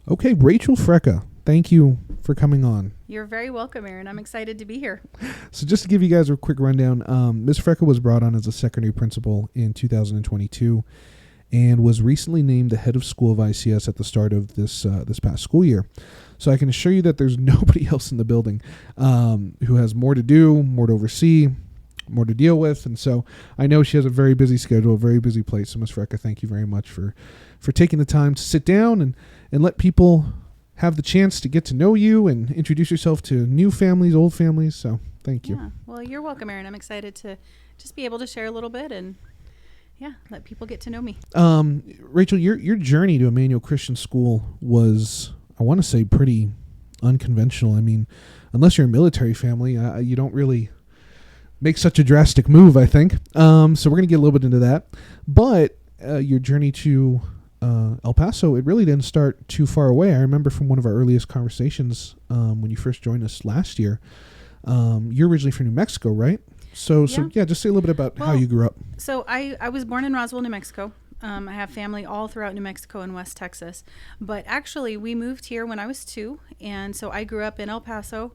Okay, Rachel Frecka, thank you for coming on. You're very welcome, Aaron. I'm excited to be here. So just to give you guys a quick rundown, Ms. Frecka was brought on as a secondary principal in 2022 and was recently named the head of school of ICS at the start of this past school year. So I can assure you that there's nobody else in the building who has more to do, more to oversee, more to deal with. And so I know she has a very busy schedule, a very busy plate. So Ms. Frecka, thank you very much for taking the time to sit down and let people have the chance to get to know you and introduce yourself to new families, old families. So thank you. Yeah. Well, you're welcome, Aaron. I'm excited to just be able to share a little bit and let people get to know me. Rachel, your journey to Immanuel Christian School was, I want to say, pretty unconventional. I mean, unless you're a military family, you don't really make such a drastic move, I think. So we're going to get a little bit into that. But your journey to El Paso, it really didn't start too far away. I remember from one of our earliest conversations when you first joined us last year, you're originally from New Mexico, right? So just say a little bit about how you grew up. So I was born in Roswell, New Mexico. I have family all throughout New Mexico and West Texas. But actually, we moved here when I was 2. And so I grew up in El Paso.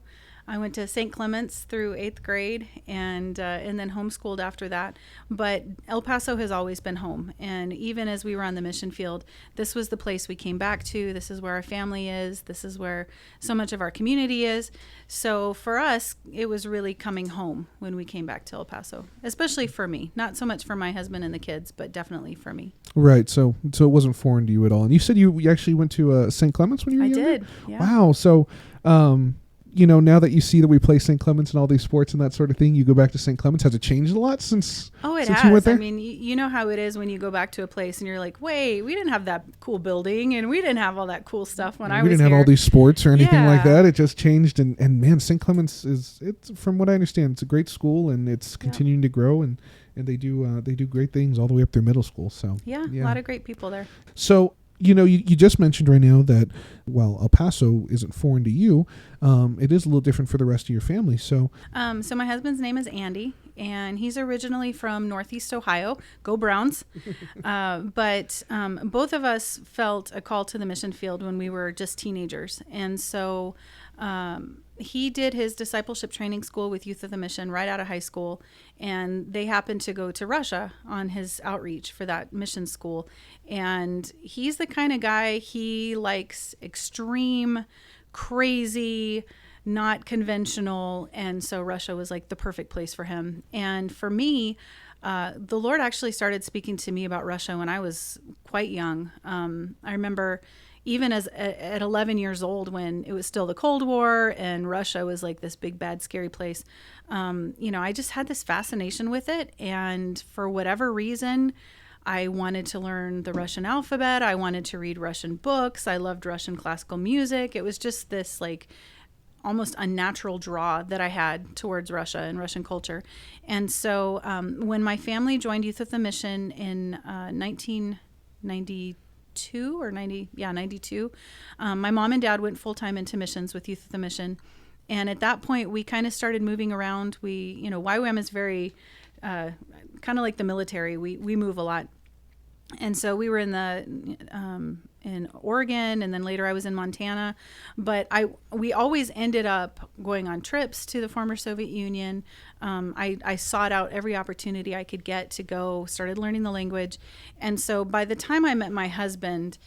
I went to St. Clement's through 8th grade and then homeschooled after that. But El Paso has always been home. And even as we were on the mission field, this was the place we came back to. This is where our family is. This is where so much of our community is. So for us, it was really coming home when we came back to El Paso, especially for me. Not so much for my husband and the kids, but definitely for me. Right. So it wasn't foreign to you at all. And you said you actually went to St. Clement's when you were younger? I did. Yeah. Wow. So, now that you see that we play St. Clement's and all these sports and that sort of thing, you go back to St. Clement's. Has it changed a lot since? Oh, it since has. You went there? I mean, you know how it is when you go back to a place and you're like, wait, we didn't have that cool building and we didn't have all that cool stuff when I was here. We didn't have all these sports or anything like that. It just changed. And man, St. Clement's it's from what I understand, it's a great school and it's continuing to grow and they do great things all the way up through middle school. So yeah, a lot of great people there. So you just mentioned right now that while El Paso isn't foreign to you, it is a little different for the rest of your family. So my husband's name is Andy, and he's originally from Northeast Ohio. Go Browns! But both of us felt a call to the mission field when we were just teenagers, and so he did his discipleship training school with Youth of the Mission right out of high school, and they happened to go to Russia on his outreach for that mission school. And he's the kind of guy, he likes extreme, crazy, not conventional, and so Russia was like the perfect place for him. And for me, the Lord actually started speaking to me about Russia when I was quite young. I remember even at 11 years old, when it was still the Cold War and Russia was like this big, bad, scary place, I just had this fascination with it. And for whatever reason, I wanted to learn the Russian alphabet. I wanted to read Russian books. I loved Russian classical music. It was just this like almost unnatural draw that I had towards Russia and Russian culture. And so when my family joined Youth of the Mission in 1992, 92. My mom and dad went full-time into missions with Youth of the Mission. And at that point, we kind of started moving around. YWAM is very kind of like the military. We move a lot. And so we were in Oregon, and then later I was in Montana. But we always ended up going on trips to the former Soviet Union. I sought out every opportunity I could get to go, started learning the language. And so by the time I met my husband,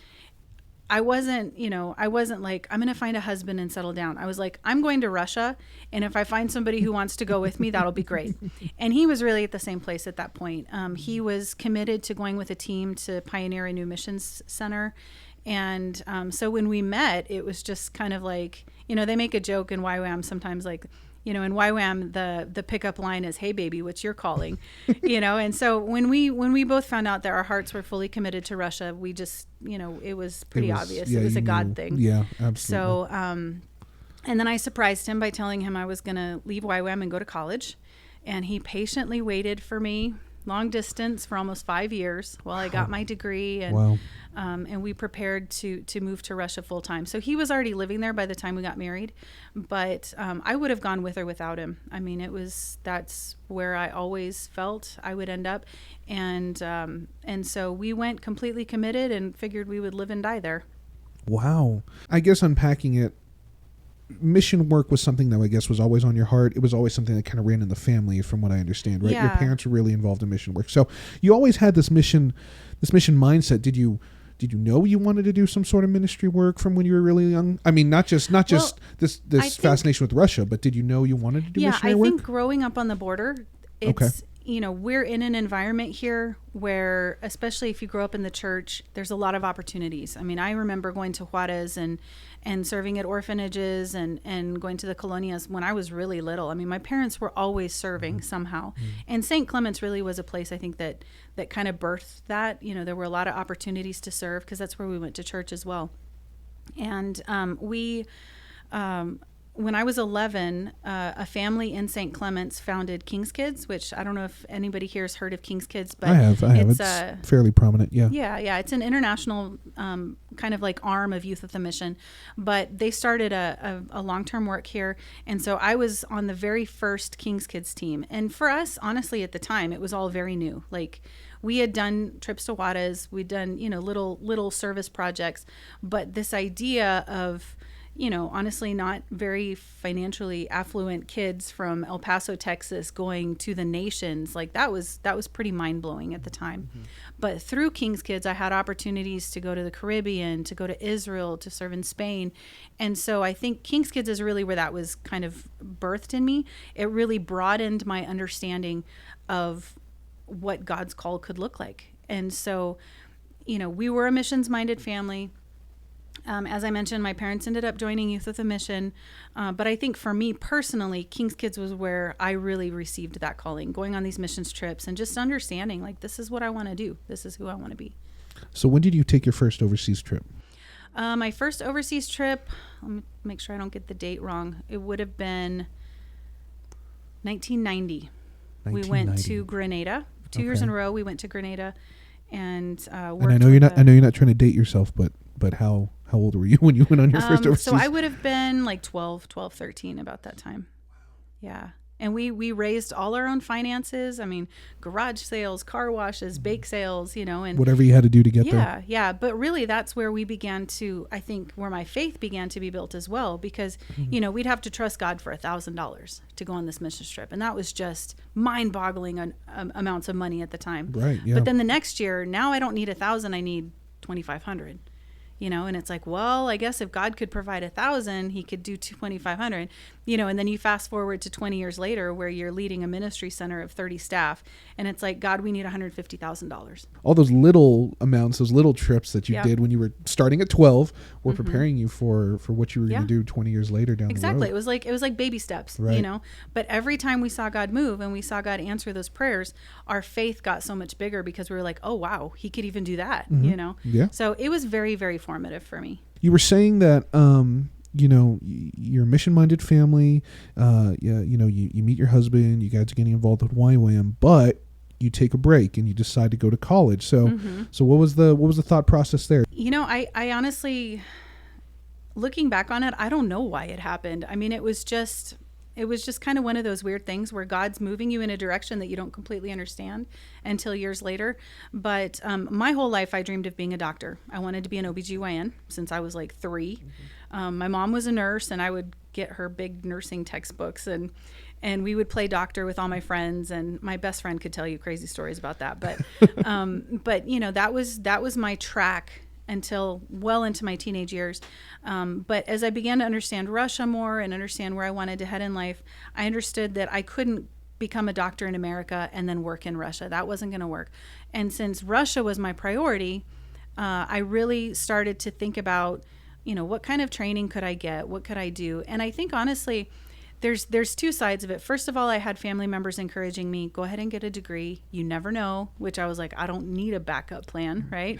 I wasn't like, I'm going to find a husband and settle down. I was like, I'm going to Russia, and if I find somebody who wants to go with me, that'll be great. And he was really at the same place at that point. He was committed to going with a team to pioneer a new missions center. And so when we met, it was just kind of like, they make a joke in YWAM sometimes, like, in YWAM, the pickup line is, "Hey baby, what's your calling?" And so when we both found out that our hearts were fully committed to Russia, we just, it was pretty obvious. It was a God thing. Yeah, absolutely. So, and then I surprised him by telling him I was going to leave YWAM and go to college. And he patiently waited for me, long distance, for almost 5 years while I got my degree. And and we prepared to move to Russia full time. So he was already living there by the time we got married, but I would have gone with or without him. I mean, that's where I always felt I would end up, and so we went completely committed and figured we would live and die there. Wow. I guess unpacking it, mission work was something that I guess was always on your heart. It was always something that kind of ran in the family, from what I understand, right? Your Yeah. parents were really involved in mission work. So you always had this mission mindset. Did you know you wanted to do some sort of ministry work from when you were really young? I mean, not just this fascination with Russia, but did you know you wanted to do missionary work? I think growing up on the border, it's, we're in an environment here where, especially if you grow up in the church, there's a lot of opportunities. I mean, I remember going to Juarez and serving at orphanages and going to the colonias when I was really little. I mean, my parents were always serving somehow. And St. Clement's really was a place, I think, that kind of birthed that. There were a lot of opportunities to serve because that's where we went to church as well. And when I was 11, a family in St. Clement's founded King's Kids, which I don't know if anybody here has heard of King's Kids, but I have. It's fairly prominent. Yeah. Yeah. It's an international kind of like arm of Youth with a Mission, but they started a long-term work here. And so I was on the very first King's Kids team. And for us, honestly, at the time, it was all very new. Like, we had done trips to Juarez, we'd done, little service projects, but this idea of, honestly, not very financially affluent kids from El Paso, Texas, going to the nations, like that was pretty mind blowing at the time. Mm-hmm. But through King's Kids, I had opportunities to go to the Caribbean, to go to Israel, to serve in Spain. And so I think King's Kids is really where that was kind of birthed in me. It really broadened my understanding of what God's call could look like. And so, we were a missions minded family. As I mentioned, my parents ended up joining Youth with a Mission. But I think for me personally, King's Kids was where I really received that calling, going on these missions trips and just understanding, like, this is what I want to do. This is who I want to be. So when did you take your first overseas trip? My first overseas trip, let me make sure I don't get the date wrong. It would have been 1990. We went to Grenada. 2 years in a row, we went to Grenada and worked. And I know you're not trying to date yourself, but how old were you when you went on your first overseas? So I would have been like 12, 13 about that time. Yeah. And we raised all our own finances. I mean, garage sales, car washes, bake sales, and whatever you had to do to get there. Yeah. But really that's where we began to, I think, where my faith began to be built as well, because, we'd have to trust God for $1,000 to go on this mission trip. And that was just mind boggling amounts of money at the time. Right. Yeah. But then the next year, now I don't need 1,000, I need 2,500. And it's like, well, I guess if God could provide 1,000, he could do 2,500, and then you fast forward to 20 years later where you're leading a ministry center of 30 staff. And it's like, God, we need $150,000. All those little amounts, those little trips that you did when you were starting at 12 were preparing you for what you were going to do 20 years later down the road. Exactly. It was like baby steps, right. But every time we saw God move and we saw God answer those prayers, our faith got so much bigger because we were like, oh, wow, he could even do that, Yeah. So it was very, very formative for me. You were saying that, you're a mission-minded family. You meet your husband. You guys are getting involved with YWAM, but you take a break and you decide to go to college. So, so what was the thought process there? I honestly, looking back on it, I don't know why it happened. I mean, it was just kind of one of those weird things where God's moving you in a direction that you don't completely understand until years later. But my whole life, I dreamed of being a doctor. I wanted to be an OBGYN since I was like 3. My mom was a nurse, and I would get her big nursing textbooks, and we would play doctor with all my friends. And my best friend could tell you crazy stories about that. But that was my track until well into my teenage years. But as I began to understand Russia more and understand where I wanted to head in life, I understood that I couldn't become a doctor in America and then work in Russia. That wasn't going to work. And since Russia was my priority, I really started to think about, what kind of training could I get? What could I do? And I think, honestly, there's two sides of it. First of all, I had family members encouraging me, go ahead and get a degree. You never know, which I was like, I don't need a backup plan, right?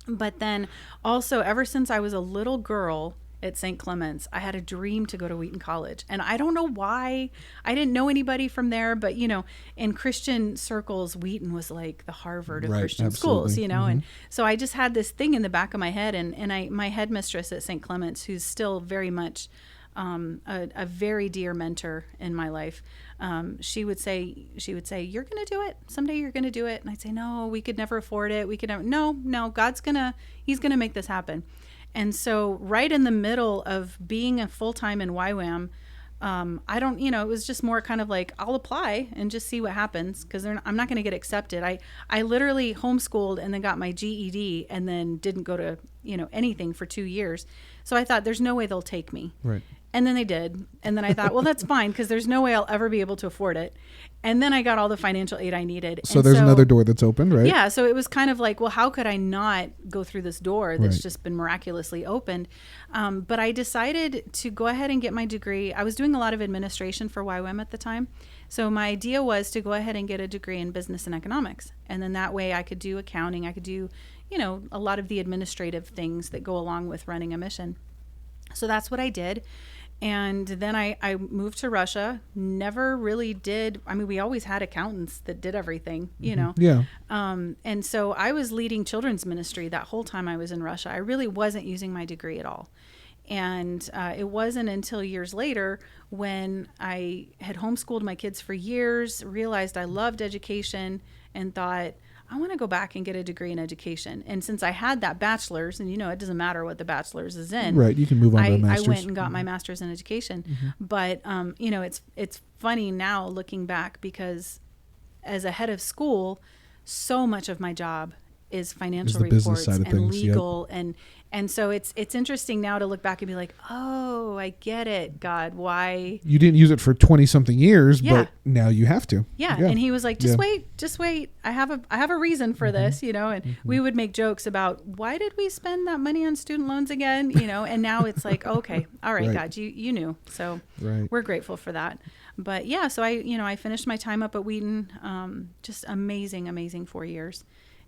But then also, ever since I was a little girl at St. Clement's, I had a dream to go to Wheaton College. And I don't know why. I didn't know anybody from there, but, in Christian circles, Wheaton was like the Harvard of Christian absolutely. schools, And so I just had this thing in the back of my head. And my headmistress at St. Clement's, who's still very much a very dear mentor in my life, she would say, you're going to do it. Someday you're going to do it. And I'd say, no, we could never afford it. We could never, no, he's going to make this happen. And so right in the middle of being a full-time in YWAM, it was just more kind of like, I'll apply and just see what happens, because I'm not going to get accepted. I literally homeschooled and then got my GED and then didn't go to, anything for 2 years. So I thought, there's no way they'll take me. Right. And then they did. And then I thought, well, that's fine, because there's no way I'll ever be able to afford it. And then I got all the financial aid I needed. So there's another door that's open, right? Yeah. So it was kind of like, well, how could I not go through this door that's Right. just been miraculously opened? But I decided to go ahead and get my degree. I was doing a lot of administration for YWAM at the time. So my idea was to go ahead and get a degree in business and economics. And then that way I could do accounting. I could do, a lot of the administrative things that go along with running a mission. So that's what I did. And then I moved to Russia. Never really did. I mean, we always had accountants that did everything, Yeah. And so I was leading children's ministry that whole time I was in Russia. I really wasn't using my degree at all. And it wasn't until years later, when I had homeschooled my kids for years, realized I loved education, and thought, I want to go back and get a degree in education. And since I had that bachelor's, and it doesn't matter what the bachelor's is in. Right. You can move on to a master's. I went and got my master's in education. But, it's funny now looking back, because as a head of school, so much of my job is financial reports and legal. Yep. And so it's interesting now to look back and be like, oh, I get it, God, why? You didn't use it for 20 something years, Yeah. but now you have to. Yeah. And he was like, just wait. I have a reason for this, and we would make jokes about, why did we spend that money on student loans again? And now it's like, okay, all right, God, you knew. So we're grateful for that. But yeah, so I finished my time up at Wheaton, just amazing 4 years,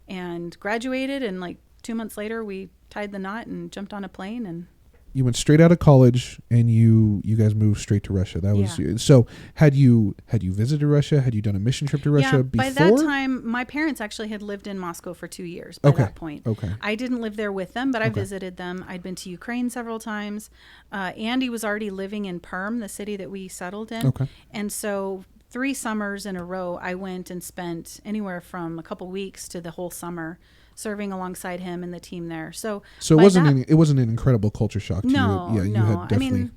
and graduated, and like 2 months later we tied the knot and jumped on a plane. And you went straight out of college, and you guys moved straight to Russia. That was so. Had you visited Russia? Had you done a mission trip to Russia before? By that time, my parents actually had lived in Moscow for 2 years. By that point, I didn't live there with them, but I visited them. I'd been to Ukraine several times. Andy was already living in Perm, the city that we settled in, and so 3 summers in a row, I went and spent anywhere from a couple weeks to the whole summer serving alongside him and the team there. So it wasn't an incredible culture shock to you. Yeah, you had definitely.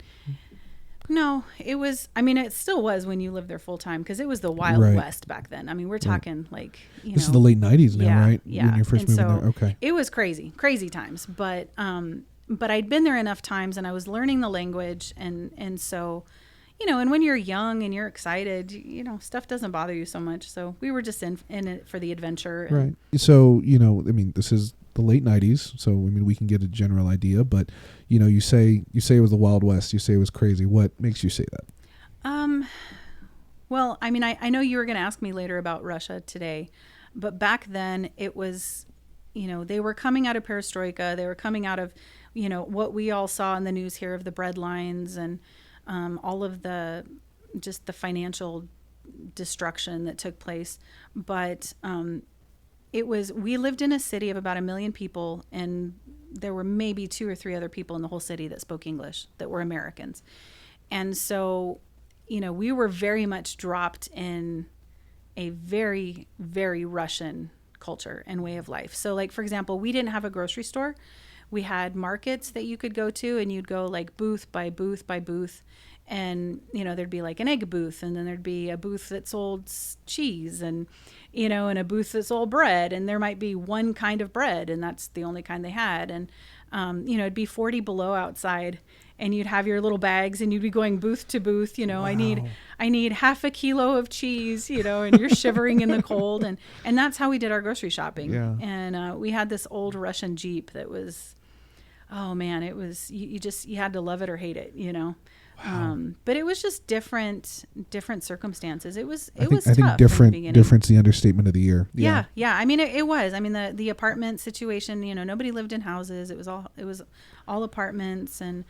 No, it was. I mean, it still was when you lived there full time, because it was the Wild West back then. I mean, we're talking like this is the late '90s now, right? Yeah. When you're first moving there. Okay. It was crazy times, but I'd been there enough times, and I was learning the language, and so. And when you're young and you're excited, stuff doesn't bother you so much. So we were just in it for the adventure. Right. So, this is the late 90s. So, we can get a general idea. But, you say it was the Wild West. You say it was crazy. What makes you say that? Well, I know you were going to ask me later about Russia today. But back then it was, they were coming out of perestroika. They were coming out of, what we all saw in the news here of the bread lines and all of the financial destruction that took place. But we lived in a city of about 1 million people, and there were maybe 2 or 3 other people in the whole city that spoke English, that were Americans. And so, we were very much dropped in a very, very Russian culture and way of life. So like, for example, we didn't have a grocery store. We had markets that you could go to, and you'd go like booth by booth by booth. And, there'd be like an egg booth, and then there'd be a booth that sold cheese, and, and a booth that sold bread. And there might be one kind of bread, and that's the only kind they had. And, it'd be 40 below outside, and you'd have your little bags, and you'd be going booth to booth. Wow. I need half a kilo of cheese, and you're shivering in the cold. And that's how we did our grocery shopping. Yeah. And we had this old Russian Jeep that was, oh man, it was, you had to love it or hate it, Wow. But it was just different circumstances. It was tough. I think different's the understatement of the year. Yeah. It was. The apartment situation, nobody lived in houses. It was all apartments and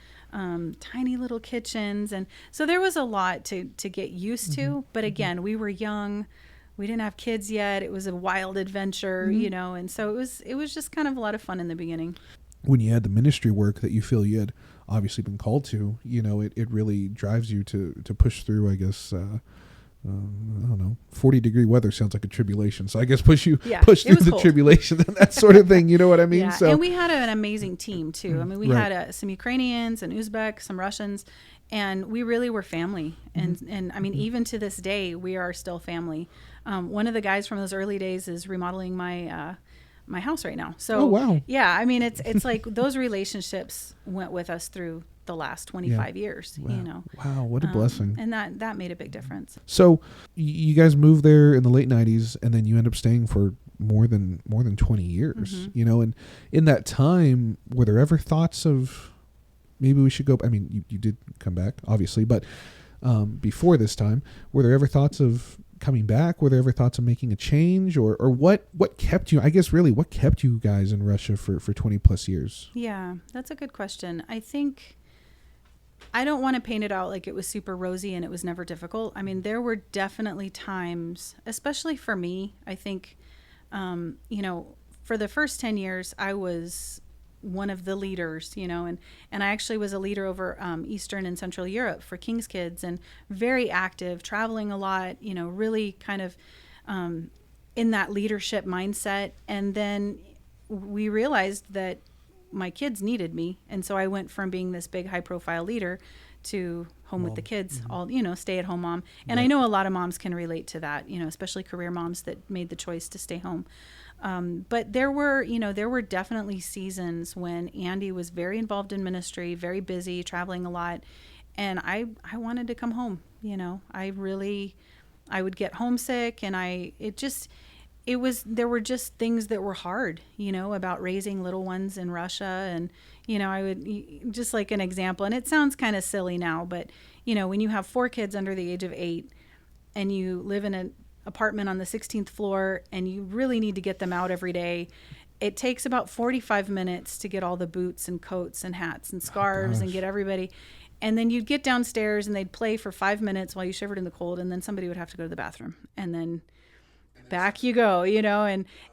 tiny little kitchens, and so there was a lot to get used to. But again, we were young. We didn't have kids yet. It was a wild adventure, and so it was just kind of a lot of fun in the beginning. When you had the ministry work that you feel you had obviously been called to, it really drives you to push through, I guess, I don't know, 40-degree weather sounds like a tribulation. So I guess push through it the was cold. tribulation and that sort of thing. You know what I mean? Yeah. So And we had an amazing team too. I mean, we Right. had some Ukrainians and Uzbek, some Russians, and we really were family. And I mean, even to this day, we are still family. One of the guys from those early days is remodeling my my house right now. So Oh, wow. yeah, I mean, it's like those relationships went with us through the last 25 years, Wow. you know. Wow, what a blessing. And that made a big difference. So you guys moved there in the late 90s, and then you end up staying for more than 20 years, you know, and in that time, were there ever thoughts of maybe we should go? I mean, you did come back, obviously, but before this time, were there ever thoughts of coming back? Were there ever thoughts of making a change, or what kept you, I guess, really, what kept you guys in Russia for 20 plus years? Yeah, that's a good question. I think I don't want to paint it out like it was super rosy and it was never difficult. I mean, there were definitely times, especially for me, I think, you know, for the first 10 years, I was one of the leaders, you know, and I actually was a leader over Eastern and Central Europe for King's Kids, and very active, traveling a lot, you know, really kind of in that leadership mindset. And then we realized that my kids needed me, and so I went from being this big high profile leader to home with the kids, all, you know, stay at home mom. And I know a lot of moms can relate to that, you know, especially career moms that made the choice to stay home. But there were definitely seasons when Andy was very involved in ministry, very busy, traveling a lot, and I wanted to come home. You know, I would get homesick, and there were just things that were hard, you know, about raising little ones in Russia. And, you know, I would, just like an example, and it sounds kind of silly now, but, you know, when you have 4 kids under the age of 8 and you live in an apartment on the 16th floor and you really need to get them out every day, it takes about 45 minutes to get all the boots and coats and hats and scarves and get everybody. And then you'd get downstairs and they'd play for 5 minutes while you shivered in the cold, and then somebody would have to go to the bathroom, and then back you go, you know,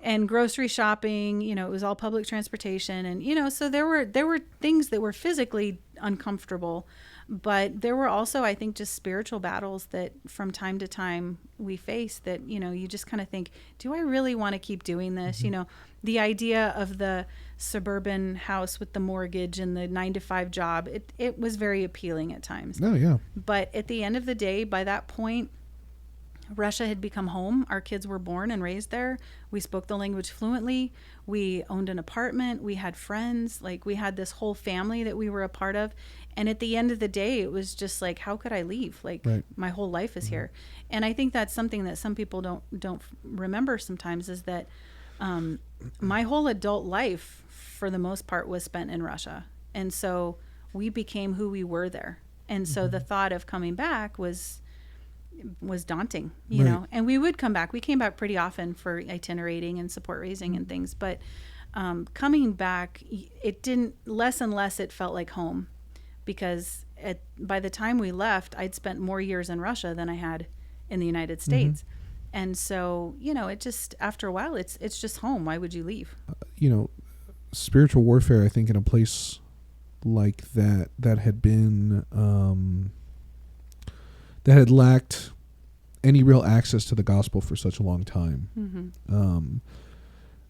and grocery shopping, you know, it was all public transportation. And, you know, so there were things that were physically uncomfortable, but there were also, I think, just spiritual battles that from time to time we face that, you know, you just kind of think, do I really want to keep doing this? Mm-hmm. You know, the idea of the suburban house with the mortgage and the 9-to-5 job, it was very appealing at times. Oh, yeah. But at the end of the day, by that point, Russia had become home. Our kids were born and raised there. We spoke the language fluently. We owned an apartment. We had friends. Like, we had this whole family that we were a part of. And at the end of the day, it was just like, how could I leave? Like, my whole life is here. And I think that's something that some people don't remember sometimes, is that my whole adult life, for the most part, was spent in Russia. And so we became who we were there. And so the thought of coming back was daunting, you know, and we would come back. We came back pretty often for itinerating and support raising and things, but coming back, it didn't, less and less it felt like home, because by the time we left, I'd spent more years in Russia than I had in the United States. And so, you know, it just, after a while, it's just home. Why would you leave? You know, spiritual warfare, I think, in a place like that had been that had lacked any real access to the gospel for such a long time.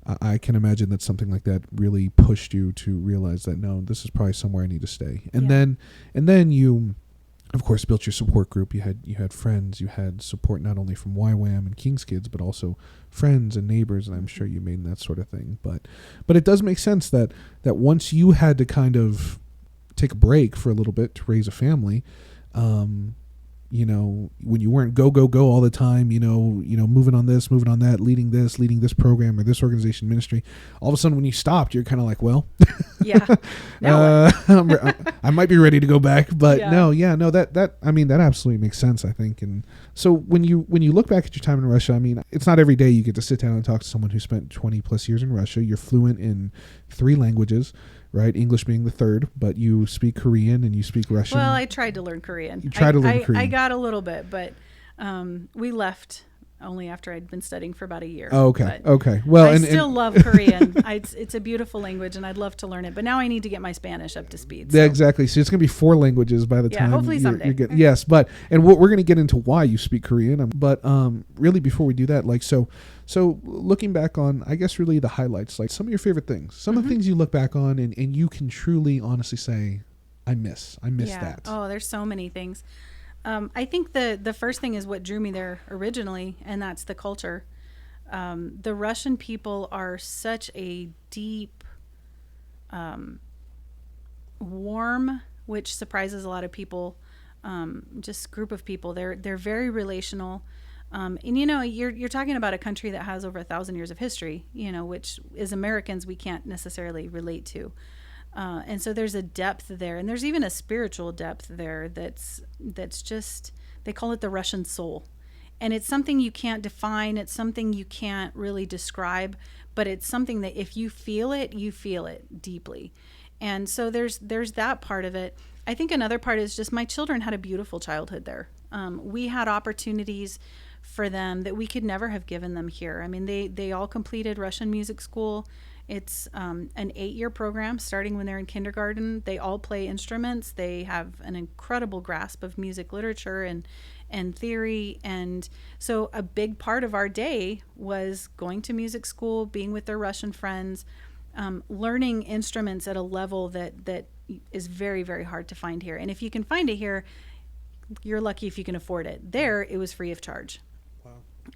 I can imagine that something like that really pushed you to realize that, no, this is probably somewhere I need to stay. And then you, of course, built your support group. You had friends. You had support not only from YWAM and King's Kids, but also friends and neighbors, and I'm sure you made that sort of thing. But it does make sense that once you had to kind of take a break for a little bit to raise a family, you know, when you weren't go all the time, you know, moving on this, moving on that, leading this program or this organization ministry, all of a sudden when you stopped, you're kind of like, well, I might be ready to go back, but that I mean, that absolutely makes sense, I think. And so when you look back at your time in Russia, I mean, it's not every day you get to sit down and talk to someone who spent 20 plus years in Russia. You're fluent in 3 languages. Right, English being the third, but you speak Korean and you speak Russian. Well, I tried to learn Korean. You tried to learn Korean. I got a little bit, but we left only after I'd been studying for about a year. Oh, okay. But Okay. Well, I still love Korean. It's a beautiful language, and I'd love to learn it. But now I need to get my Spanish up to speed. Yeah, exactly. So it's going to be 4 languages by the time. Hopefully someday. Yes, but and we're going to get into why you speak Korean. But really, before we do that, like so looking back on, I guess really the highlights, like some of your favorite things, some of the things you look back on, and you can truly, honestly say, I miss that. Oh, there's so many things. I think the first thing is what drew me there originally, and that's the culture. The Russian people are such a deep, warm, which surprises a lot of people, just group of people. They're very relational. And you're talking about a country that has over 1,000 years of history, which as Americans we can't necessarily relate to. And so there's a depth there, and there's even a spiritual depth there that's just, they call it the Russian soul. And it's something you can't define. It's something you can't really describe, but it's something that if you feel it deeply. And so there's that part of it. I think another part is just my children had a beautiful childhood there. We had opportunities for them that we could never have given them here. I mean, they all completed Russian music school. It's an 8-year program starting when they're in kindergarten. They all play instruments. They have an incredible grasp of music literature and theory. And so a big part of our day was going to music school, being with their Russian friends, learning instruments at a level that is very, very hard to find here. And if you can find it here, you're lucky if you can afford it. There, it was free of charge.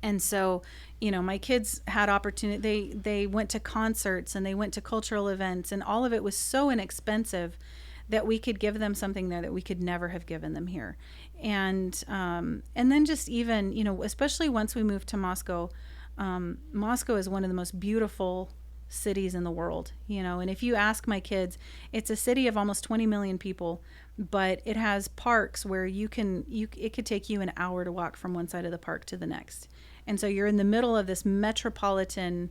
And so, my kids had opportunity. They went to concerts and they went to cultural events, and all of it was so inexpensive that we could give them something there that we could never have given them here. And then just even, especially once we moved to Moscow, Moscow is one of the most beautiful cities in the world, and if you ask my kids, it's a city of almost 20 million people, but it has parks where it could take you an hour to walk from one side of the park to the next. And so you're in the middle of this metropolitan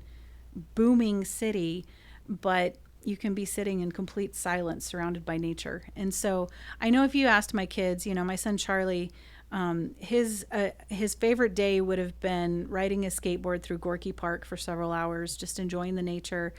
booming city, but you can be sitting in complete silence surrounded by nature. And so I know if you asked my kids, my son Charlie, his favorite day would have been riding his skateboard through Gorky Park for several hours, just enjoying the nature,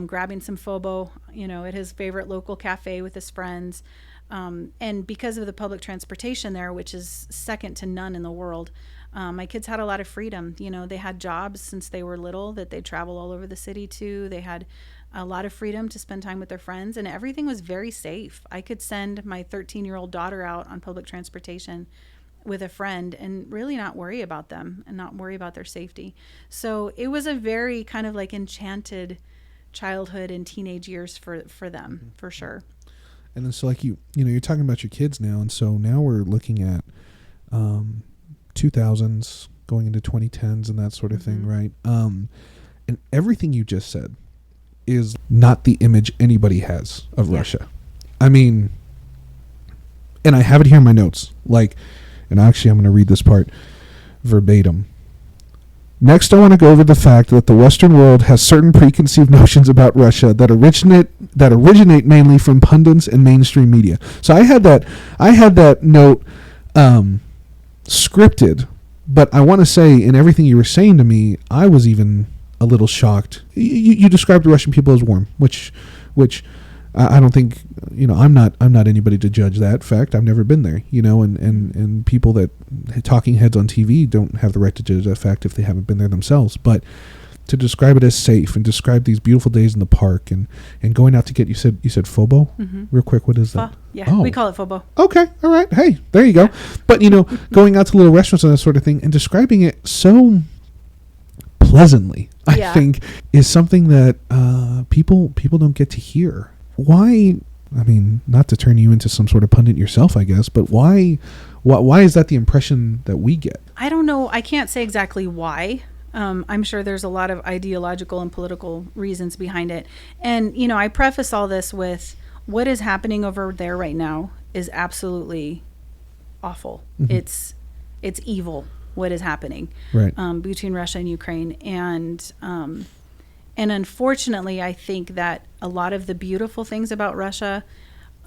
grabbing some phobo, at his favorite local cafe with his friends. And because of the public transportation there, which is second to none in the world, my kids had a lot of freedom. They had jobs since they were little that they'd travel all over the city to. They had a lot of freedom to spend time with their friends, and everything was very safe. I could send my 13-year-old daughter out on public transportation with a friend and really not worry about them and not worry about their safety. So it was a very kind of like enchanted childhood and teenage years for them, for sure. And then so like you're talking about your kids now, and so now we're looking at 2000s going into 2010s and that sort of thing, right? And everything you just said is not the image anybody has of Russia. I mean, and I have it here in my notes, and actually I'm going to read this part verbatim. Next, I want to go over the fact that the Western world has certain preconceived notions about Russia that originate mainly from pundits and mainstream media. So I had that note scripted, but I want to say in everything you were saying to me, I was even a little shocked. You described the Russian people as warm, which I don't think, I'm not anybody to judge that fact. I've never been there, and people that talking heads on TV don't have the right to judge that fact if they haven't been there themselves. But to describe it as safe and describe these beautiful days in the park and going out to get, you said phobo? Real quick, what is that? We call it phobo. Okay. All right. Hey, there you go. But, going out to little restaurants and that sort of thing and describing it so pleasantly, I think is something that people don't get to hear. Why? I mean, not to turn you into some sort of pundit yourself, I guess, but why is that the impression that we get? I don't know. I can't say exactly why. I'm sure there's a lot of ideological and political reasons behind it. And, I preface all this with what is happening over there right now is absolutely awful. It's evil what is happening between Russia and Ukraine. And unfortunately, I think that a lot of the beautiful things about Russia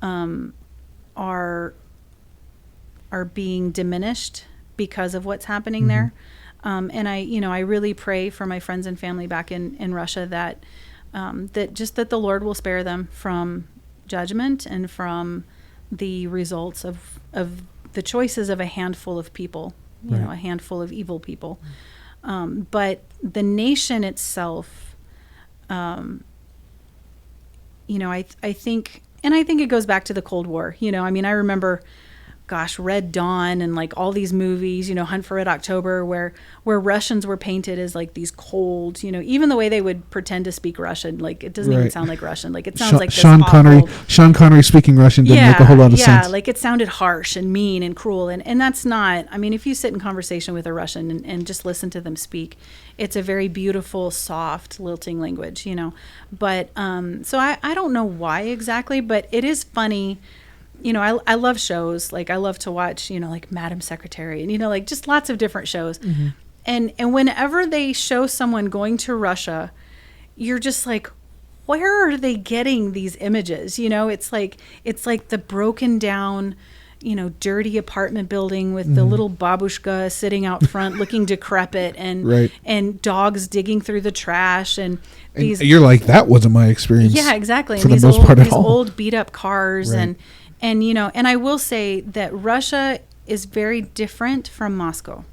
are being diminished because of what's happening there. And I really pray for my friends and family back in Russia that that the Lord will spare them from judgment and from the results of the choices of a handful of people, a handful of evil people. But the nation itself, I think it goes back to the Cold War. I remember, Red Dawn and like all these movies, Hunt for Red October, where Russians were painted as like these cold, even the way they would pretend to speak Russian, like it doesn't even sound like Russian. Like it sounds like this Sean Connery speaking Russian didn't make a whole lot of sense. Yeah, like it sounded harsh and mean and cruel. And that's not, if you sit in conversation with a Russian and just listen to them speak, it's a very beautiful, soft, lilting language, But so I don't know why exactly, but it is funny. I love shows. Like I love to watch, like Madam Secretary and, like just lots of different shows. Mm-hmm. And whenever they show someone going to Russia, you're just like, where are they getting these images? It's like the broken down, dirty apartment building with the little babushka sitting out front looking decrepit and dogs digging through the trash and these. You're like, that wasn't my experience. Yeah, exactly. For and the most part at all. These old beat up cars and I will say that Russia is very different from Moscow.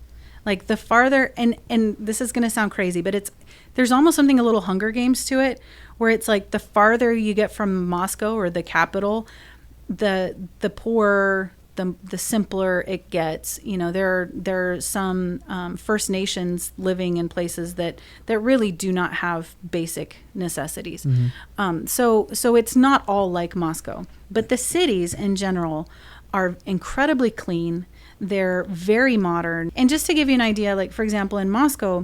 Like the farther, and this is going to sound crazy, but there's almost something a little Hunger Games to it, where it's like the farther you get from Moscow or the capital, the poorer, the simpler it gets. There are some First Nations living in places that really do not have basic necessities. Mm-hmm. So it's not all like Moscow, but the cities in general are incredibly clean. They're very modern. And just to give you an idea, like for example, in Moscow,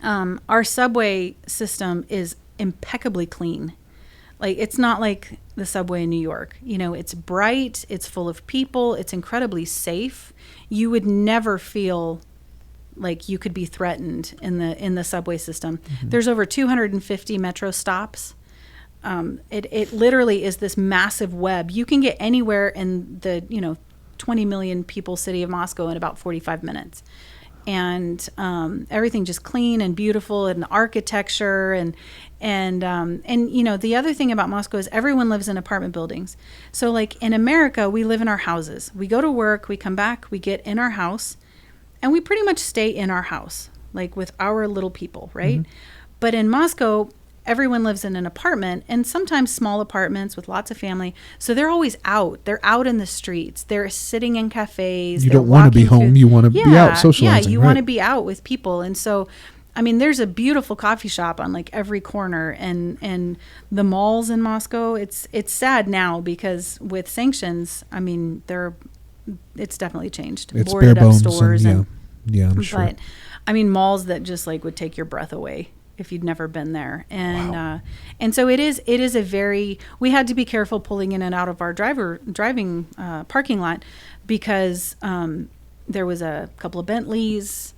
our subway system is impeccably clean. Like it's not like the subway in New York. It's bright, it's full of people, it's incredibly safe. You would never feel like you could be threatened in the subway system. Mm-hmm. There's over 250 metro stops. It literally is this massive web. You can get anywhere in the 20 million people city of Moscow in about 45 minutes. And everything just clean and beautiful, and the architecture and the other thing about Moscow is everyone lives in apartment buildings. So like in America, we live in our houses. We go to work, we come back, we get in our house, and we pretty much stay in our house, like with our little people, right? Mm-hmm. But in Moscow, everyone lives in an apartment, and sometimes small apartments with lots of family. So they're always out. They're out in the streets. They're sitting in cafes. You don't want to be home. You want to be out socializing. Yeah, you want to be out with people. And so, there's a beautiful coffee shop on like every corner, and the malls in Moscow. It's sad now because with sanctions, it's definitely changed. It's boarded bare bones up stores and I'm sure. But malls that just like would take your breath away if you'd never been there. And so it is we had to be careful pulling in and out of our driving parking lot because there was a couple of Bentleys,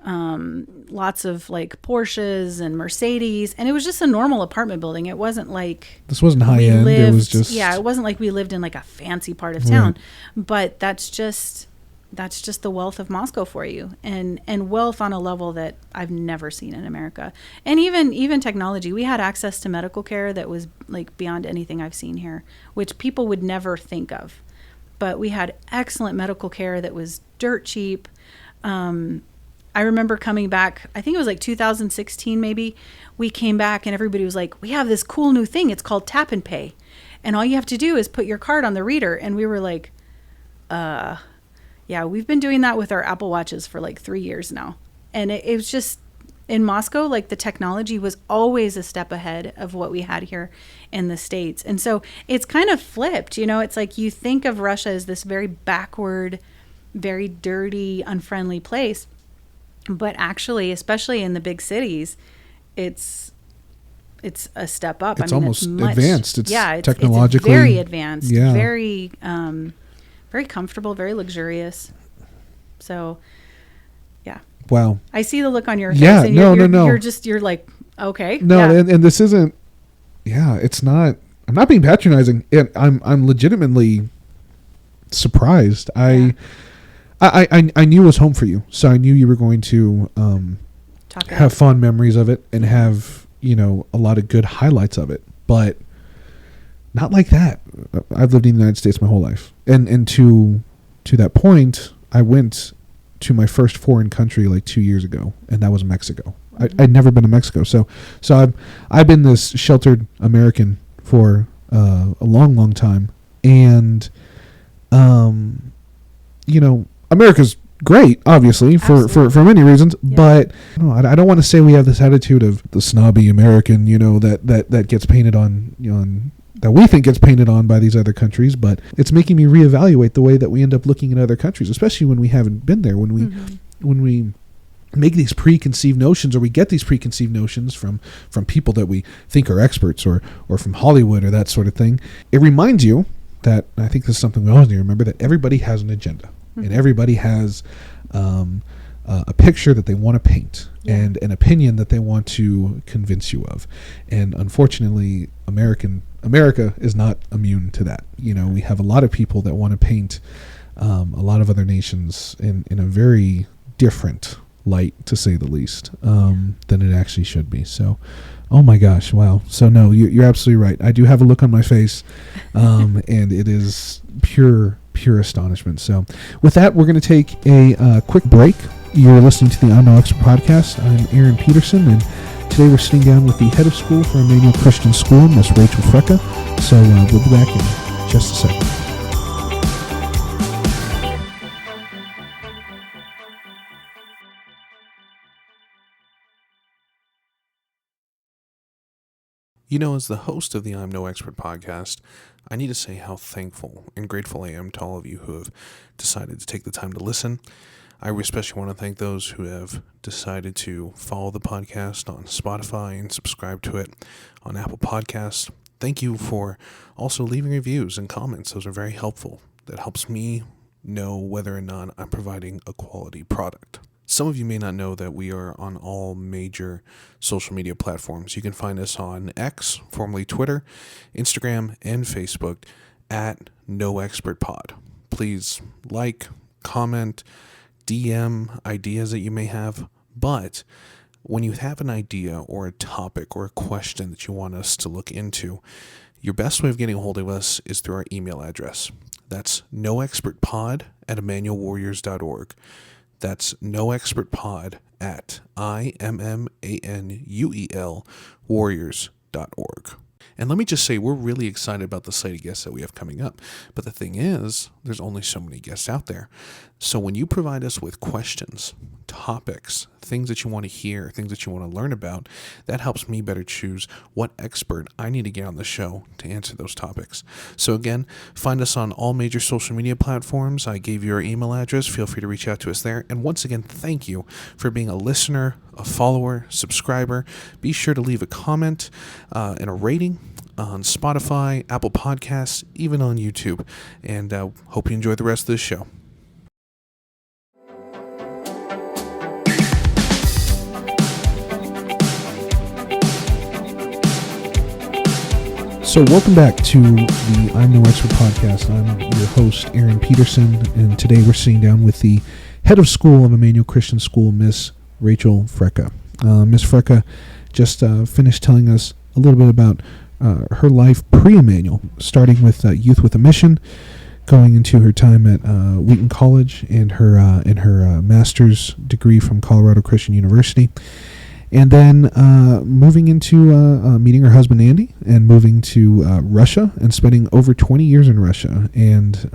lots of like Porsches and Mercedes, and it was just a normal apartment building. It wasn't like this wasn't high end. It was just it wasn't like we lived in like a fancy part of town. But that's just the wealth of Moscow for you, and wealth on a level that I've never seen in America. And even technology, we had access to medical care that was like beyond anything I've seen here, which people would never think of. But we had excellent medical care that was dirt cheap. I remember coming back, I think it was like 2016 maybe, we came back and everybody was like, we have this cool new thing, it's called Tap and Pay. And all you have to do is put your card on the reader. And we were like, yeah, we've been doing that with our Apple Watches for like 3 years now. And it was just, in Moscow, like the technology was always a step ahead of what we had here in the States. And so it's kind of flipped, it's like you think of Russia as this very backward, very dirty, unfriendly place. But actually, especially in the big cities, it's a step up. It's almost advanced. It's it's technologically very advanced, very very comfortable, very luxurious. So, yeah. Wow. I see the look on your face. Yeah, and no. You're like, okay. No, yeah. and this isn't. Yeah, it's not. I'm not being patronizing. I'm legitimately surprised. I I knew it was home for you, so I knew you were going to have fond memories of it and have, you know, a lot of good highlights of it, but not like that. I've lived in the United States my whole life, and to that point, I went to my first foreign country like 2 years ago, and that was Mexico. I'd never been to Mexico, so I've been this sheltered American for a long time, and you know, America's great, obviously, for many reasons, yeah. But I don't want to say we have this attitude of the snobby American, you know, that gets painted on, you know, that we think gets painted on by these other countries, but it's making me reevaluate the way that we end up looking at other countries, especially when we haven't been there, when we make these preconceived notions, or we get these preconceived notions from people that we think are experts, or from Hollywood or that sort of thing. It reminds you that, I think this is something we always need to remember, that everybody has an agenda, and everybody has a picture that they want to paint, and an opinion that they want to convince you of. And unfortunately, America is not immune to that. You know, we have a lot of people that want to paint a lot of other nations in a very different light, to say the least, than it actually should be. So, oh my gosh, wow. So no, you're absolutely right. I do have a look on my face, and it is pure astonishment. So with that, we're going to take a quick break. You're listening to the I'm No Expert podcast. I'm Aaron Peterson, and today we're sitting down with the head of school for Immanuel Christian School, Miss Rachel Frecka. So we'll be back in just a second. You know, as the host of the I'm No Expert podcast, I need to say how thankful and grateful I am to all of you who have decided to take the time to listen. I especially want to thank those who have decided to follow the podcast on Spotify and subscribe to it on Apple Podcasts. Thank you for also leaving reviews and comments. Those are very helpful. That helps me know whether or not I'm providing a quality product. Some of you may not know that we are on all major social media platforms. You can find us on X, formerly Twitter, Instagram, and Facebook at No Expert Pod. Please like, comment, DM ideas that you may have. But when you have an idea or a topic or a question that you want us to look into, your best way of getting a hold of us is through our email address. That's noexpertpod@immanuelwarriors.org. That's noexpertpod@immanuel warriors.org. And let me just say, we're really excited about the slate of guests that we have coming up. But the thing is, there's only so many guests out there. So when you provide us with questions, topics, things that you want to hear, things that you want to learn about, that helps me better choose what expert I need to get on the show to answer those topics. So again, find us on all major social media platforms. I gave you our email address. Feel free to reach out to us there. And once again, thank you for being a listener, a follower, subscriber. Be sure to leave a comment and a rating on Spotify, Apple Podcasts, even on YouTube. And hope you enjoy the rest of this show. So welcome back to the I'm No Expert podcast. I'm your host, Aaron Peterson, and today we're sitting down with the head of school of Immanuel Christian School, Miss Rachel Frecka. Miss Frecka just finished telling us a little bit about her life pre-Immanuel, starting with Youth with a Mission, going into her time at Wheaton College and her master's degree from Colorado Christian University. And then moving into meeting her husband, Andy, and moving to Russia and spending over 20 years in Russia. And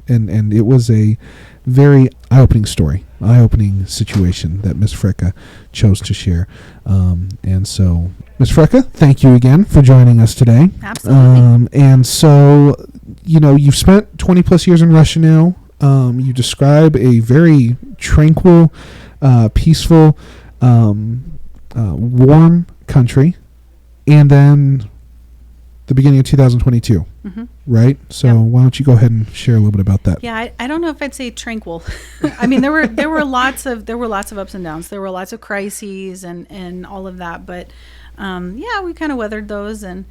and it was a very eye-opening story, eye-opening situation that Ms. Frecka chose to share. And so, Ms. Frecka, thank you again for joining us today. Absolutely. And so, you know, you've spent 20 plus years in Russia now. You describe a very tranquil, peaceful, warm country, and then the beginning of 2022, right? So why don't you go ahead and share a little bit about that? Yeah, I don't know if I'd say tranquil. I mean, there were lots of ups and downs. There were lots of crises and all of that, but we kind of weathered those. And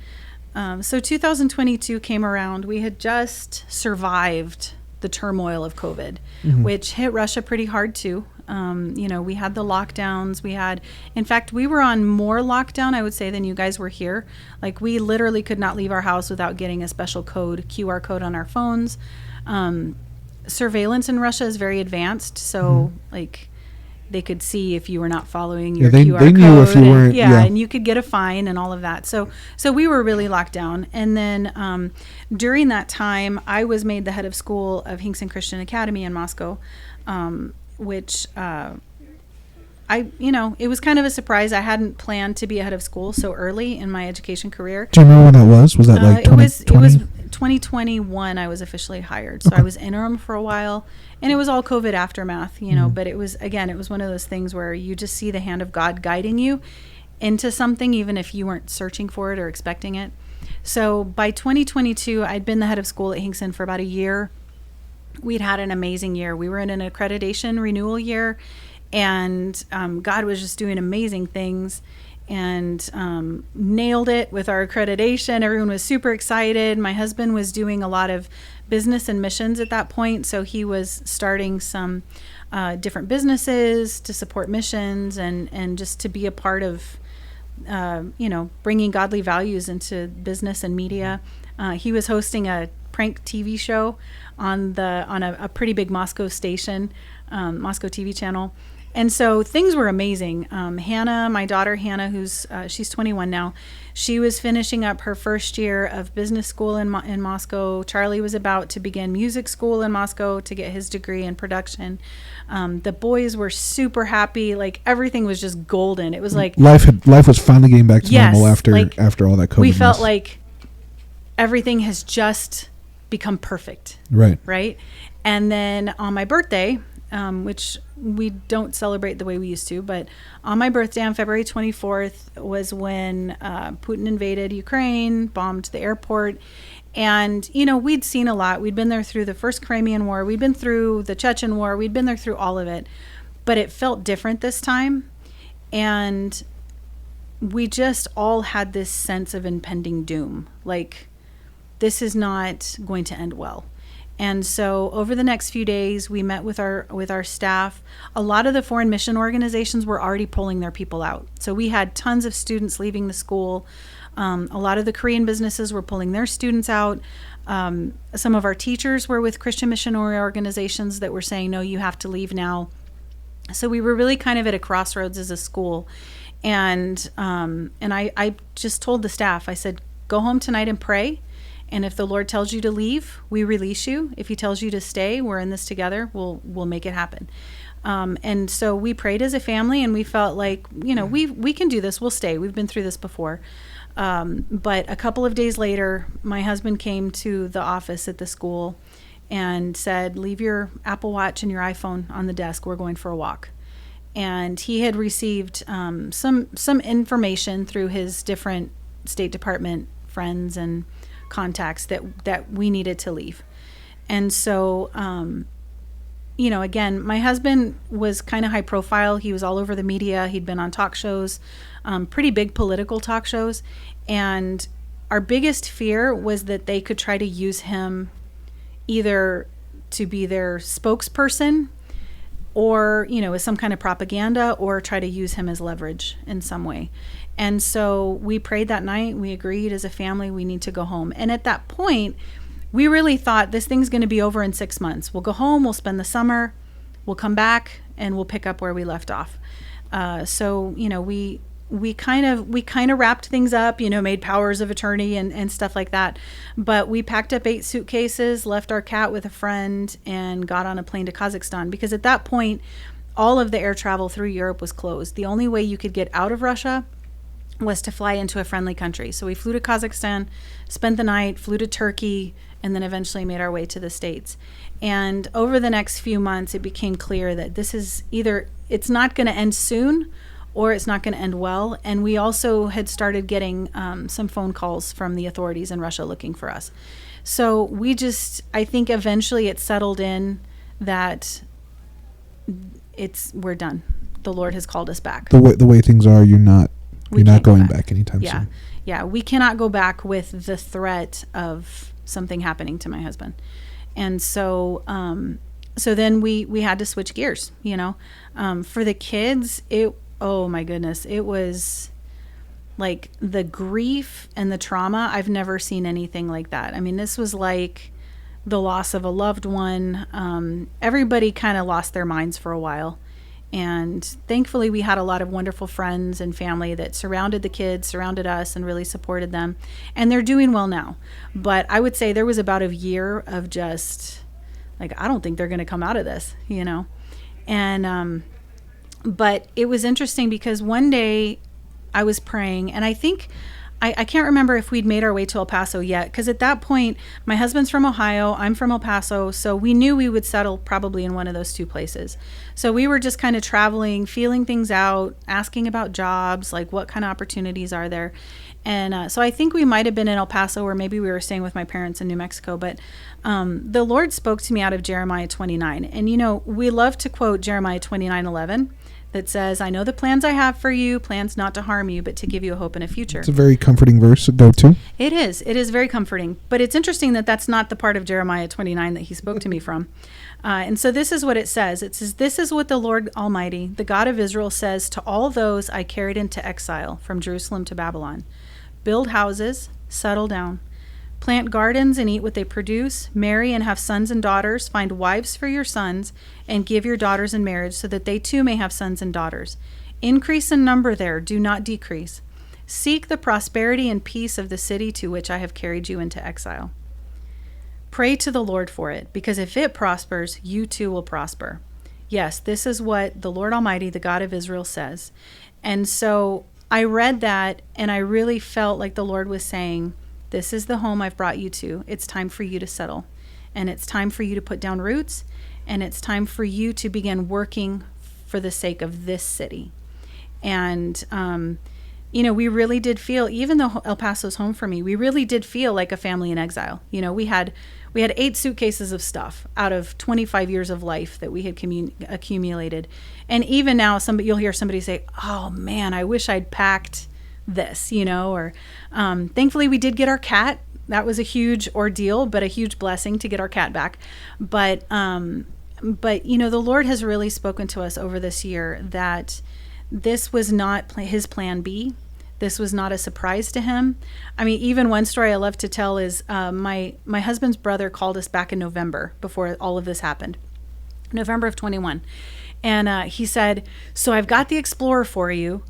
so 2022 came around. We had just survived the turmoil of COVID, Mm-hmm. which hit Russia pretty hard too. We had the lockdowns. In fact, we were on more lockdown, I would say, than you guys were here. Like, we literally could not leave our house without getting a special QR code on our phones. Surveillance in Russia is very advanced. So, like, they could see if you were not following your QR they code. knew if you weren't. And you could get a fine and all of that. So we were really locked down. And then during that time, I was made the head of school of Hinkson Christian Academy in Moscow, which it was kind of a surprise. I hadn't planned to be a head of school so early in my education career. Do you remember when that was? Was that like 2020? It was 2021 I was officially hired. So I was interim for a while, and it was all COVID aftermath, but it was one of those things where you just see the hand of God guiding you into something, even if you weren't searching for it or expecting it. So by 2022, I'd been the head of school at Hinkson for about a year. We'd had an amazing year. We were in an accreditation renewal year, and God was just doing amazing things, and nailed it with our accreditation. Everyone was super excited. My husband was doing a lot of business and missions at that point, so he was starting some different businesses to support missions and just to be a part of bringing godly values into business and media. He was hosting a prank TV show on a pretty big Moscow station, Moscow TV channel. And so things were amazing. Hannah, my daughter Hannah, she's 21 now, she was finishing up her first year of business school in Moscow. Charlie was about to begin music school in Moscow to get his degree in production. The boys were super happy. Like, everything was just golden. It was like life was finally getting back to normal after all that COVID. We felt like everything has just become perfect. Right. And then on my birthday, which we don't celebrate the way we used to, but on my birthday on February 24th was when Putin invaded Ukraine, bombed the airport. And, we'd seen a lot. We'd been there through the first Crimean War. We'd been through the Chechen War. We'd been there through all of it. But it felt different this time. And we just all had this sense of impending doom. Like, this is not going to end well. And so over the next few days, we met with our staff. A lot of the foreign mission organizations were already pulling their people out. So we had tons of students leaving the school. A lot of the Korean businesses were pulling their students out. Some of our teachers were with Christian missionary organizations that were saying, no, you have to leave now. So we were really kind of at a crossroads as a school. And I just told the staff, I said, go home tonight and pray. And if the Lord tells you to leave, we release you. If he tells you to stay, we're in this together. We'll make it happen. And so we prayed as a family, and we felt like, we can do this. We'll stay. We've been through this before. But a couple of days later, my husband came to the office at the school and said, leave your Apple Watch and your iPhone on the desk. We're going for a walk. And he had received some information through his different State Department friends and contacts that we needed to leave. And so, again, my husband was kind of high profile. He was all over the media. He'd been on talk shows, pretty big political talk shows. And our biggest fear was that they could try to use him either to be their spokesperson or, as some kind of propaganda, or try to use him as leverage in some way. And so we prayed that night. We agreed as a family, we need to go home. And at that point, we really thought this thing's going to be over in 6 months. We'll go home, we'll spend the summer, we'll come back, and we'll pick up where we left off. So we kind of wrapped things up, made powers of attorney and stuff like that. But we packed up 8 suitcases, left our cat with a friend, and got on a plane to Kazakhstan, because at that point, all of the air travel through Europe was closed. The only way you could get out of Russia was to fly into a friendly country. So we flew to Kazakhstan, spent the night, flew to Turkey, and then eventually made our way to the States. And over the next few months, it became clear that this is either it's not going to end soon or it's not going to end well. And we also had started getting some phone calls from the authorities in Russia looking for us. So I think eventually it settled in that we're done. The Lord has called us back. The way things are, you're not going back anytime soon. Yeah, we cannot go back with the threat of something happening to my husband. And so so then we had to switch gears, for the kids. Oh my goodness, it was like the grief and the trauma. I've never seen anything like that. I mean, this was like the loss of a loved one. Everybody kind of lost their minds for a while. And thankfully, we had a lot of wonderful friends and family that surrounded the kids, surrounded us, and really supported them. And they're doing well now. But I would say there was about a year of just like, I don't think they're going to come out of this, And, but it was interesting because one day I was praying, and I think, I can't remember if we'd made our way to El Paso yet, because at that point, my husband's from Ohio, I'm from El Paso, so we knew we would settle probably in one of those two places. So we were just kind of traveling, feeling things out, asking about jobs, like what kind of opportunities are there. And so I think we might have been in El Paso, or maybe we were staying with my parents in New Mexico, but the Lord spoke to me out of Jeremiah 29. And, we love to quote Jeremiah 29:11. That says, I know the plans I have for you, plans not to harm you, but to give you a hope and a future. It's a very comforting verse to go to. It is. It is very comforting. But it's interesting that that's not the part of Jeremiah 29 that he spoke to me from. And so this is what it says. It says, this is what the Lord Almighty, the God of Israel, says to all those I carried into exile from Jerusalem to Babylon. Build houses, settle down. Plant gardens and eat what they produce. Marry and have sons and daughters. Find wives for your sons and give your daughters in marriage so that they too may have sons and daughters. Increase in number there, do not decrease. Seek the prosperity and peace of the city to which I have carried you into exile. Pray to the Lord for it, because if it prospers, you too will prosper. Yes, this is what the Lord Almighty, the God of Israel, says. And so I read that, and I really felt like the Lord was saying, this is the home I've brought you to. It's time for you to settle. And it's time for you to put down roots. And it's time for you to begin working for the sake of this city. And, we really did feel, even though El Paso's home for me, we really did feel like a family in exile. We had 8 suitcases of stuff out of 25 years of life that we had accumulated. And even now, you'll hear somebody say, oh man, I wish I'd packed this, or thankfully we did get our cat. That was a huge ordeal, but a huge blessing to get our cat back. But the Lord has really spoken to us over this year that this was not his plan B. This was not a surprise to him. I mean, even one story I love to tell is my husband's brother called us back in November before all of this happened, November of 21. And he said, so I've got the Explorer for you.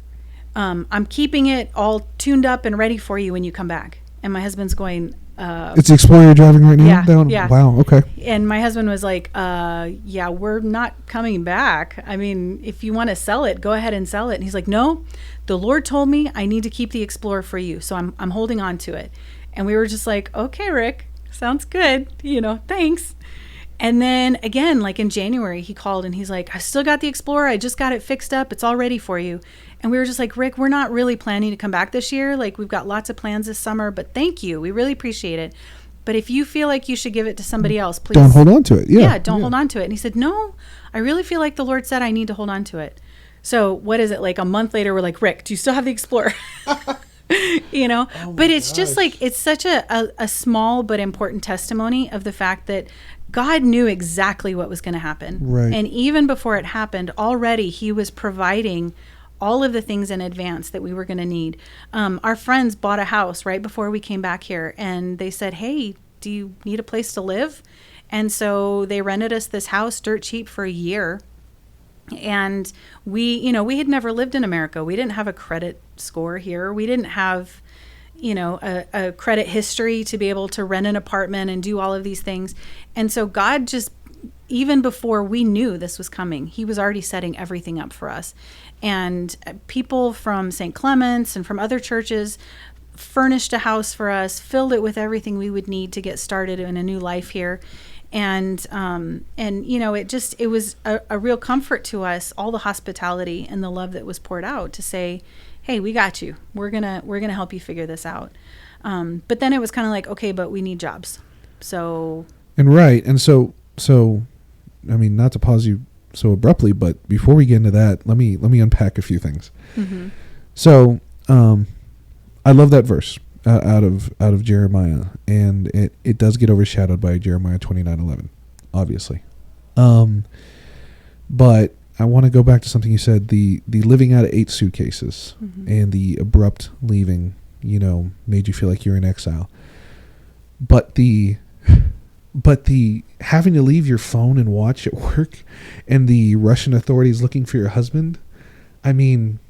I'm keeping it all tuned up and ready for you when you come back. And my husband's going, it's the Explorer you're driving right now? Yeah. Wow, okay. And my husband was like, yeah, we're not coming back. I mean, if you want to sell it, go ahead and sell it. And he's like, no, the Lord told me I need to keep the Explorer for you. So I'm holding on to it. And we were just like, okay, Rick, sounds good. Thanks. And then again, like in January, he called and he's like, I still got the Explorer. I just got it fixed up. It's all ready for you. And we were just like, Rick, we're not really planning to come back this year. Like, we've got lots of plans this summer, but thank you. We really appreciate it. But if you feel like you should give it to somebody else, please. Don't hold on to it. Yeah. Don't hold on to it. And he said, no, I really feel like the Lord said I need to hold on to it. So what is it? Like a month later, we're like, Rick, do you still have the Explorer? But it's just like, it's such a small but important testimony of the fact that God knew exactly what was going to happen. Right. And even before it happened, already he was providing all of the things in advance that we were going to need. Our friends bought a house right before we came back here, and they said, hey, do you need a place to live? And so they rented us this house dirt cheap for a year. And we had never lived in America. We didn't have a credit score here. We didn't have, a credit history to be able to rent an apartment and do all of these things. And so God just, even before we knew this was coming, he was already setting everything up for us. And people from St. Clement's and from other churches furnished a house for us, filled it with everything we would need to get started in a new life here. And it was a real comfort to us, all the hospitality and the love that was poured out to say, hey, we got you. We're gonna help you figure this out. But then it was kind of like, okay, but we need jobs. So. And right. And so, I mean, not to pause you so abruptly, but before we get into that, let me unpack a few things. Mm-hmm. So, I love that verse. out of Jeremiah, and it does get overshadowed by Jeremiah 29:11, obviously. But I want to go back to something you said, the living out of 8 suitcases and the abrupt leaving, made you feel like you're in exile. But the having to leave your phone and watch at work, and the Russian authorities looking for your husband, I mean,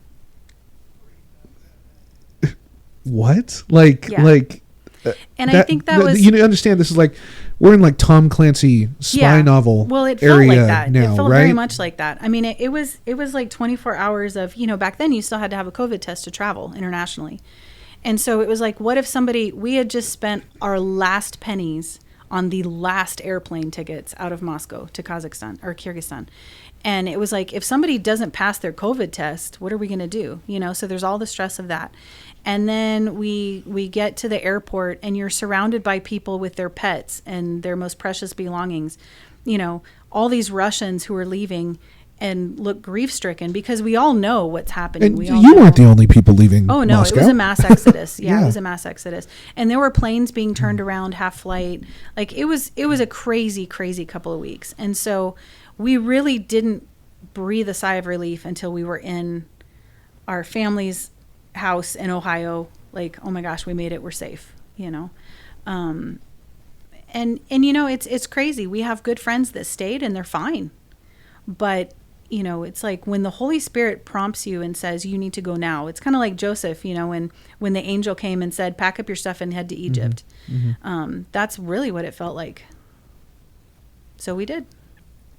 what? And I think that was... You understand, this is like, we're in like Tom Clancy spy novel well, it area felt like that. now, it felt right? very much like that. I mean, it was like 24 hours of, back then you still had to have a COVID test to travel internationally. And so it was like, what if we had just spent our last pennies on the last airplane tickets out of Moscow to Kazakhstan or Kyrgyzstan. And it was like, if somebody doesn't pass their COVID test, what are we going to do? So there's all the stress of that. And then we get to the airport, and you're surrounded by people with their pets and their most precious belongings. All these Russians who are leaving and look grief-stricken, because we all know what's happening. And we all you know. weren't the only people leaving. Oh, no, Moscow. It was a mass exodus. Yeah, Yeah. It was a mass exodus. And there were planes being turned around half flight. Like, it was a crazy, crazy couple of weeks. And so we really didn't breathe a sigh of relief until we were in our family's house in Ohio. Like, oh my gosh, we made it. We're safe, And it's crazy. We have good friends that stayed, and they're fine. But it's like when the Holy Spirit prompts you and says, you need to go now. It's kind of like Joseph, when the angel came and said, pack up your stuff and head to Egypt. That's really what it felt like. So we did.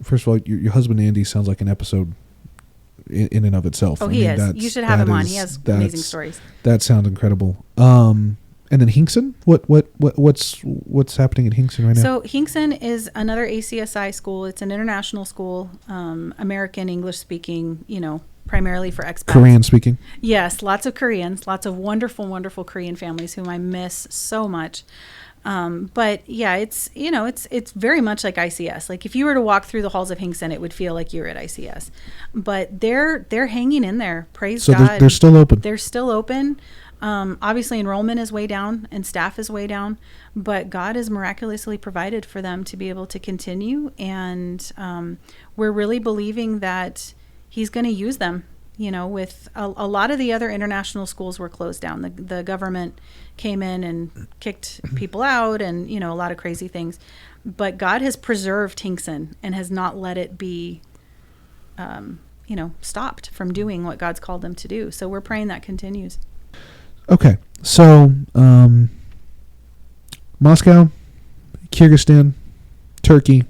First of all, your husband, Andy, sounds like an episode in and of itself. Oh, he is. You should have him on. He has amazing stories. That sounds incredible. And then Hinkson, what's happening at Hinkson right now? So Hinkson is another ACSI school. It's an international school, American English speaking, primarily for expats. Korean speaking. Yes, lots of Koreans, lots of wonderful, wonderful Korean families whom I miss so much. But yeah, it's very much like ICS. Like if you were to walk through the halls of Hinkson, it would feel like you're at ICS. But they're hanging in there. Praise God. So they're still open. They're still open. Obviously enrollment is way down and staff is way down, but God has miraculously provided for them to be able to continue. And we're really believing that He's going to use them. With a lot of the other international schools were closed down. The government came in and kicked people out, and a lot of crazy things. But God has preserved Hinkson and has not let it be, stopped from doing what God's called them to do. So we're praying that continues. Okay, so Moscow, Kyrgyzstan, Turkey,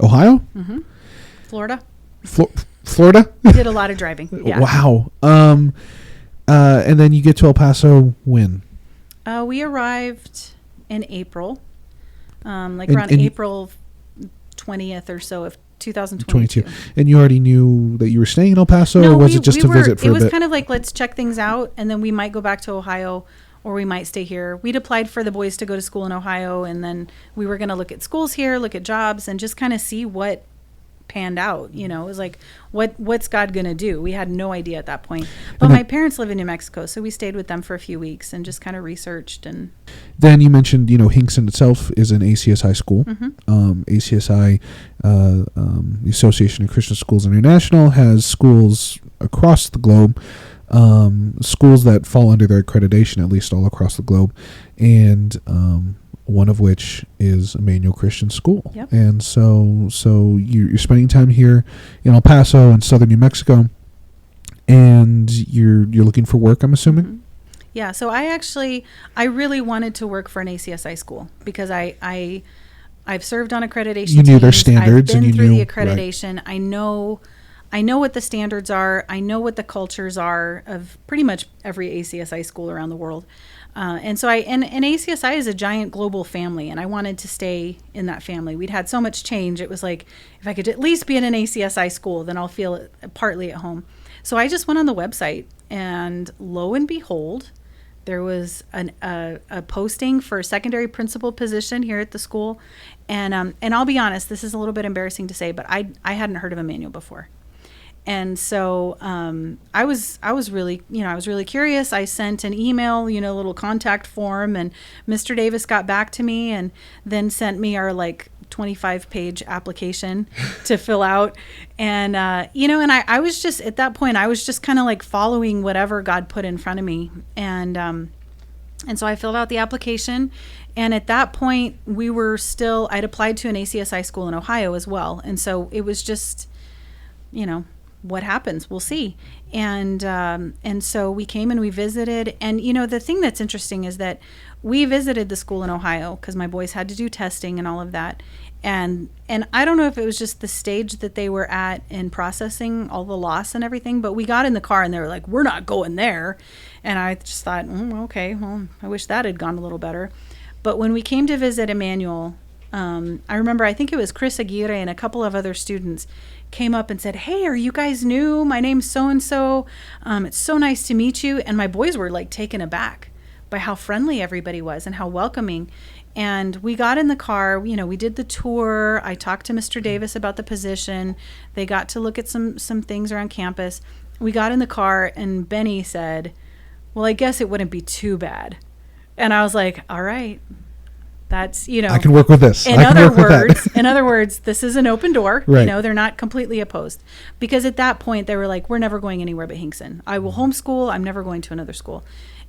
Ohio, Florida. Florida? We did a lot of driving. Yeah. Wow. And then you get to El Paso when? We arrived in April, around April 20th or so of 2022. And you already knew that you were staying in El Paso, or was it just to visit for a bit? It was kind of like, let's check things out, and then we might go back to Ohio, or we might stay here. We'd applied for the boys to go to school in Ohio, and then we were going to look at schools here, look at jobs, and just kind of see what panned out. It was like, what's God gonna do? We had no idea at that point. But my parents live in New Mexico, so we stayed with them for a few weeks and just kind of researched. And then you mentioned, Hinkson itself is an ACSI school. ACSI, the Association of Christian Schools International, has schools across the globe, schools that fall under their accreditation, at least all across the globe, and one of which is Immanuel Christian School. Yep. And so you're spending time here in El Paso and southern New Mexico, and you're looking for work, I'm assuming? Yeah, so I really wanted to work for an ACSI school because I've served on accreditation You knew teams. their standards. I've been and through the right. accreditation. I know what the standards are. I know what the cultures are of pretty much every ACSI school around the world. And so and ACSI is a giant global family, and I wanted to stay in that family. We'd had so much change. It was like, if I could at least be in an ACSI school, then I'll feel partly at home. So I just went on the website, and lo and behold, there was a posting for a secondary principal position here at the school. And I'll be honest, this is a little bit embarrassing to say, but I hadn't heard of Immanuel before. And so I was really, I was really curious. I sent an email, a little contact form, and Mr. Davis got back to me and then sent me our 25-page application to fill out. And, and I was just, at that point, I was just kind of following whatever God put in front of me. And so I filled out the application. And at that point, I'd applied to an ACSI school in Ohio as well. And so it was just, what happens, we'll see. And so we came and we visited. And, the thing that's interesting is that we visited the school in Ohio because my boys had to do testing and all of that. And I don't know if it was just the stage that they were at in processing all the loss and everything, but we got in the car and they were like, we're not going there. And I just thought, okay, well, I wish that had gone a little better. But when we came to visit Immanuel, I remember, I think it was Chris Aguirre and a couple of other students came up and said, hey, are you guys new? My name's so-and-so. It's so nice to meet you. And my boys were taken aback by how friendly everybody was and how welcoming. And we got in the car, we did the tour. I talked to Mr. Davis about the position. They got to look at some things around campus. We got in the car and Benny said, well, I guess it wouldn't be too bad. And I was like, all right, that's, I can work with this. In other words, this is an open door. Right. They're not completely opposed. Because at that point they were like, we're never going anywhere but Hinkson. I will homeschool. I'm never going to another school.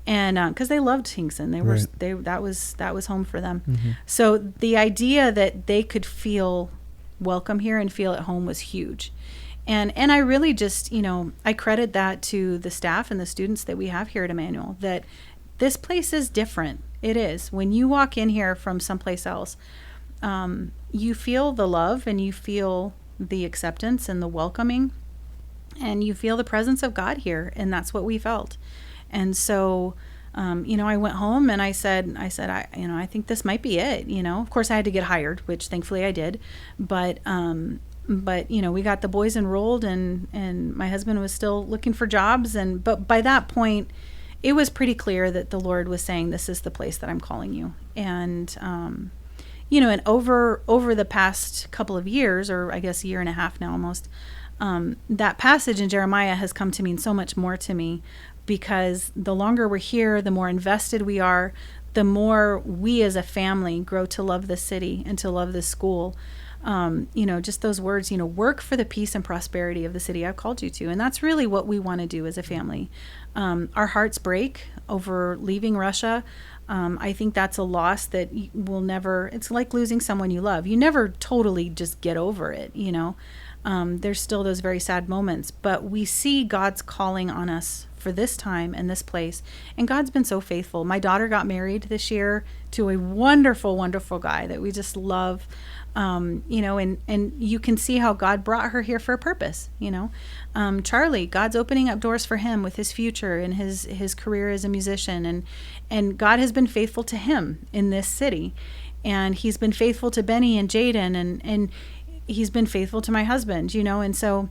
And because they loved Hinkson, that was home for them. Mm-hmm. So the idea that they could feel welcome here and feel at home was huge. And I really just, I credit that to the staff and the students that we have here at Immanuel, that this place is different. It is. When you walk in here from someplace else, you feel the love and you feel the acceptance and the welcoming, and you feel the presence of God here. And that's what we felt. And so, I went home and I said, I think this might be it. Of course I had to get hired, which thankfully I did. But we got the boys enrolled and my husband was still looking for jobs. But by that point, it was pretty clear that the Lord was saying, this is the place that I'm calling you. And, and over the past couple of years, or I guess a year and a half now almost, that passage in Jeremiah has come to mean so much more to me, because the longer we're here, the more invested we are, the more we as a family grow to love this city and to love this school. Just those words, work for the peace and prosperity of the city I've called you to. And that's really what we want to do as a family. Our hearts break over leaving Russia. I think that's a loss that will never, it's like losing someone you love. You never totally just get over it, There's still those very sad moments, but we see God's calling on us for this time and this place. And God's been so faithful. My daughter got married this year to a wonderful, wonderful guy that we just love. And you can see how God brought her here for a purpose, Charlie, God's opening up doors for him with his future and his career as a musician. And God has been faithful to him in this city. And he's been faithful to Benny and Jaden, and he's been faithful to my husband, and so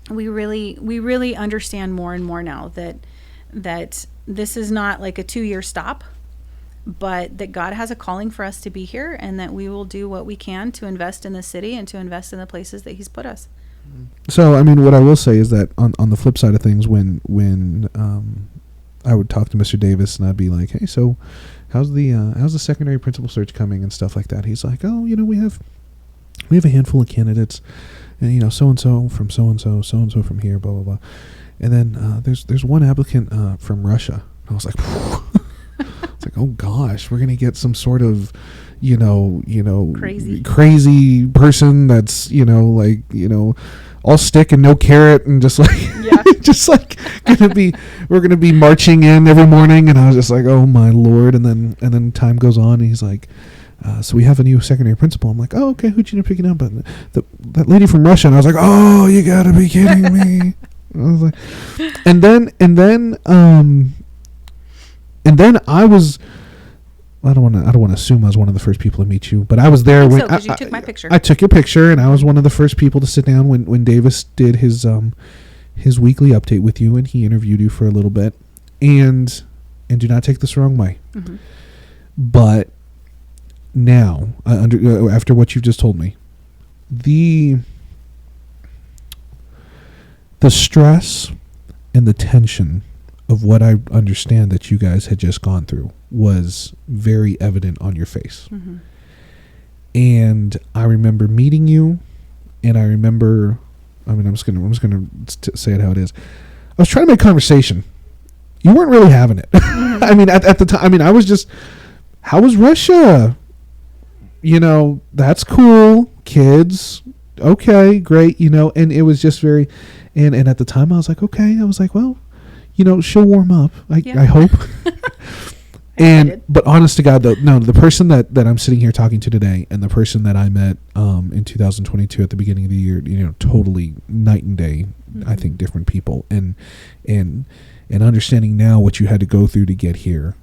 we really understand more and more now that this is not like a 2-year stop, but that God has a calling for us to be here, and that we will do what we can to invest in the city and to invest in the places that he's put us. So, what I will say is that on the flip side of things, when I would talk to Mr. Davis and I'd be like, hey, so how's the secondary principal search coming and stuff like that? He's like, oh, we have a handful of candidates, and so-and-so from so-and-so, so-and-so from here, blah, blah, blah. And then there's one applicant from Russia. And I was like, it's like, oh gosh, we're going to get some sort of, crazy person that's, all stick and no carrot, and just like, yeah. we're going to be marching in every morning. And I was just like, oh my Lord. And then time goes on and he's like, so we have a new secondary principal. I'm like, oh, okay, who'd you end up picking up? And that lady from Russia. And I was like, oh, you gotta be kidding me. I was like, and then I was, I don't want to assume I was one of the first people to meet you, but I was there when you took my picture. I took your picture, and I was one of the first people to sit down when Davis did his weekly update with you, and he interviewed you for a little bit. And do not take this the wrong way, mm-hmm. but now, after what you've just told me, the stress and the tension of what I understand that you guys had just gone through was very evident on your face. Mm-hmm. And I remember meeting you, and I remember, I'm just gonna say it how it is. I was trying to make conversation. You weren't really having it. Mm-hmm. I mean, at the time, I mean, I was just, how was Russia? That's cool. Kids. Okay, great. And it was just very, and at the time I was like, okay. I was like, well, she'll warm up. I hope. But honest to God, though, no, the person that I'm sitting here talking to today and the person that I met in 2022 at the beginning of the year, totally night and day. Mm-hmm. I think different people, and understanding now what you had to go through to get here.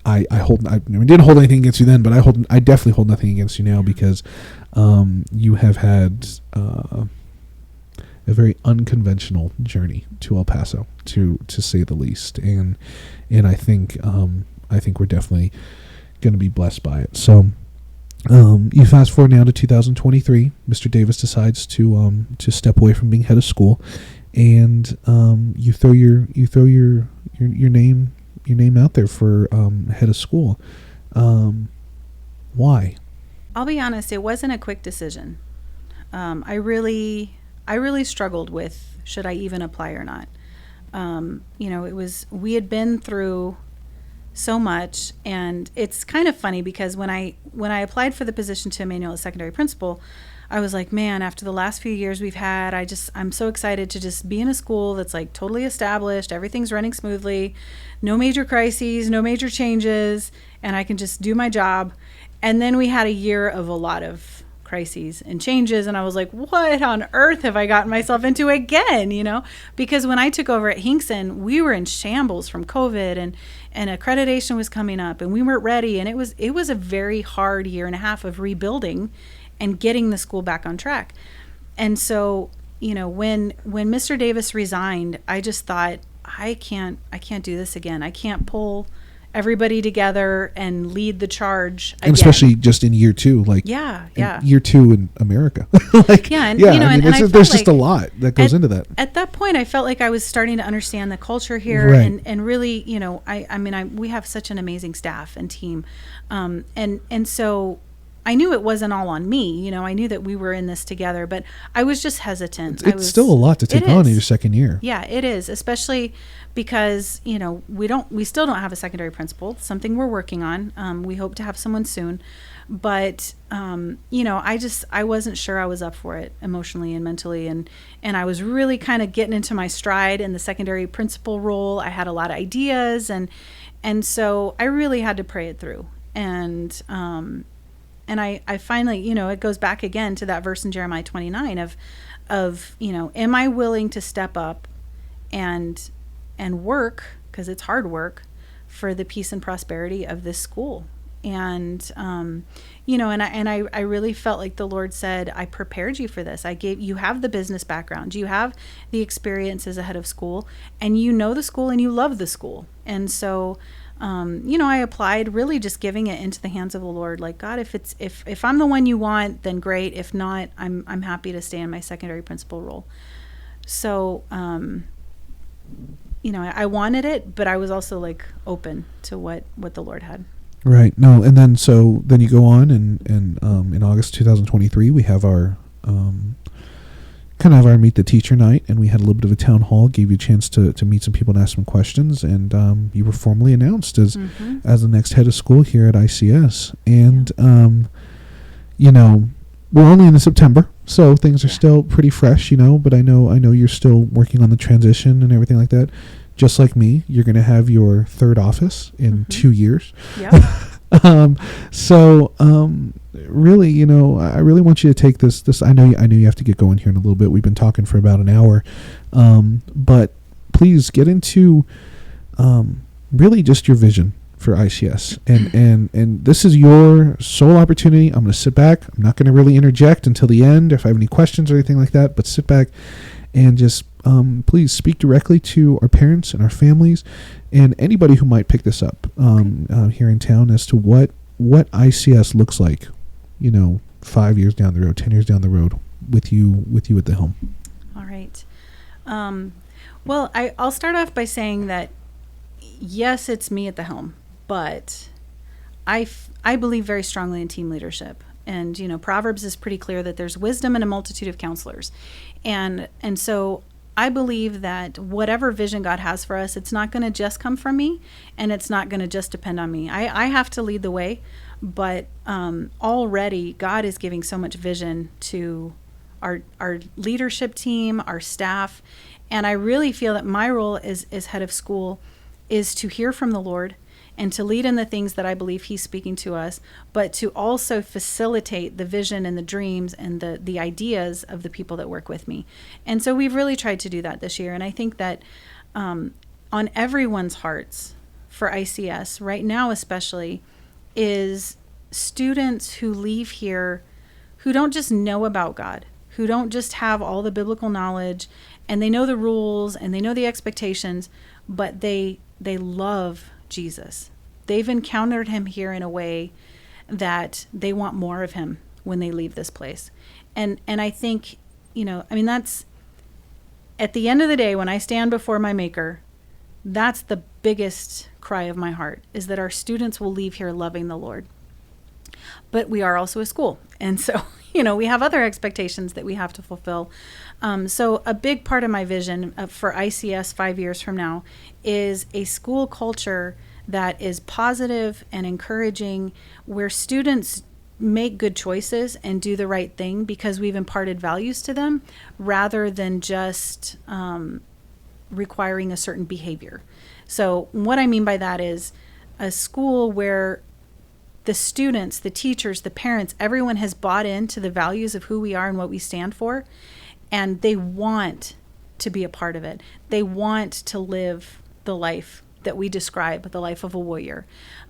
I didn't hold anything against you then, but I definitely hold nothing against you now, because you have had a very unconventional journey to El Paso, to say the least, and I think we're definitely going to be blessed by it. So you fast forward now to 2023. Mr. Davis decides to step away from being head of school, and you throw your name out there for head of school. Why? I'll be honest, it wasn't a quick decision. I really struggled with, should I even apply or not? We had been through so much, and it's kind of funny because when I applied for the position to Immanuel as secondary principal, I was like, man, after the last few years we've had, I'm so excited to just be in a school that's like totally established, everything's running smoothly, no major crises, no major changes, and I can just do my job. And then we had a year of a lot of crises and changes, and I was like, what on earth have I gotten myself into again? Because when I took over at Hinkson, we were in shambles from COVID, and accreditation was coming up, and we weren't ready, and it was a very hard year and a half of rebuilding and getting the school back on track. And so, when Mr. Davis resigned, I just thought, I can't do this again. I can't pull everybody together and lead the charge again. And especially just in year two, year two in America. There's just a lot that goes into that. At that point, I felt like I was starting to understand the culture here, right. and really, we have such an amazing staff and team, and so I knew it wasn't all on me. I knew that we were in this together, but I was just hesitant. It's still a lot to take on in your second year. Yeah, it is, especially because, we still don't have a secondary principal, something we're working on. We hope to have someone soon, but, I wasn't sure I was up for it emotionally and mentally. And I was really kind of getting into my stride in the secondary principal role. I had a lot of ideas, and so I really had to pray it through. And I finally, it goes back again to that verse in Jeremiah 29 of, am I willing to step up and work, because it's hard work, for the peace and prosperity of this school. And, I really felt like the Lord said, I prepared you for this. You have the business background, you have the experience as a head of school, and you know the school and you love the school. And so, I applied, really just giving it into the hands of the Lord. Like, God, if I'm the one you want, then great. If not, I'm happy to stay in my secondary principal role. So, I wanted it, but I was also like open to what the Lord had. Right. No. And then you go on, and in August 2023, we have our our meet the teacher night, and we had a little bit of a town hall, gave you a chance to meet some people and ask some questions, and you were formally announced as the next head of school here at ICS. And we're only in September, so things are still pretty fresh, but I know you're still working on the transition and everything like that. Just like me, you're going to have your third office in 2 years. Yeah. Really, I really want you to take this. I know you have to get going here in a little bit. We've been talking for about an hour, but please get into really just your vision for ICS, and this is your sole opportunity. I'm going to sit back. I'm not going to really interject until the end if I have any questions or anything like that. But sit back and just please speak directly to our parents and our families and anybody who might pick this up here in town as to what ICS looks like, 5 years down the road, 10 years down the road with you at the helm. All right. Well, I'll start off by saying that, yes, it's me at the helm, but I believe very strongly in team leadership. And, Proverbs is pretty clear that there's wisdom in a multitude of counselors. And so I believe that whatever vision God has for us, it's not going to just come from me, and it's not going to just depend on me. I have to lead the way, but already God is giving so much vision to our leadership team, our staff, and I really feel that my role as head of school is to hear from the Lord and to lead in the things that I believe He's speaking to us, but to also facilitate the vision and the dreams and the ideas of the people that work with me. And so we've really tried to do that this year. And I think that on everyone's hearts for ICS, right now especially, is students who leave here who don't just know about God, who don't just have all the biblical knowledge, and they know the rules and they know the expectations, but they love Jesus. They've encountered Him here in a way that they want more of Him when they leave this place. And I think, that's at the end of the day, when I stand before my Maker, that's the biggest cry of my heart, is that our students will leave here loving the Lord. But we are also a school. And so, we have other expectations that we have to fulfill. So a big part of my vision for ICS 5 years from now is a school culture that is positive and encouraging, where students make good choices and do the right thing because we've imparted values to them, rather than just requiring a certain behavior. So what I mean by that is a school where the students, the teachers, the parents, everyone has bought into the values of who we are and what we stand for, and they want to be a part of it. They want to live the life that we describe, the life of a warrior.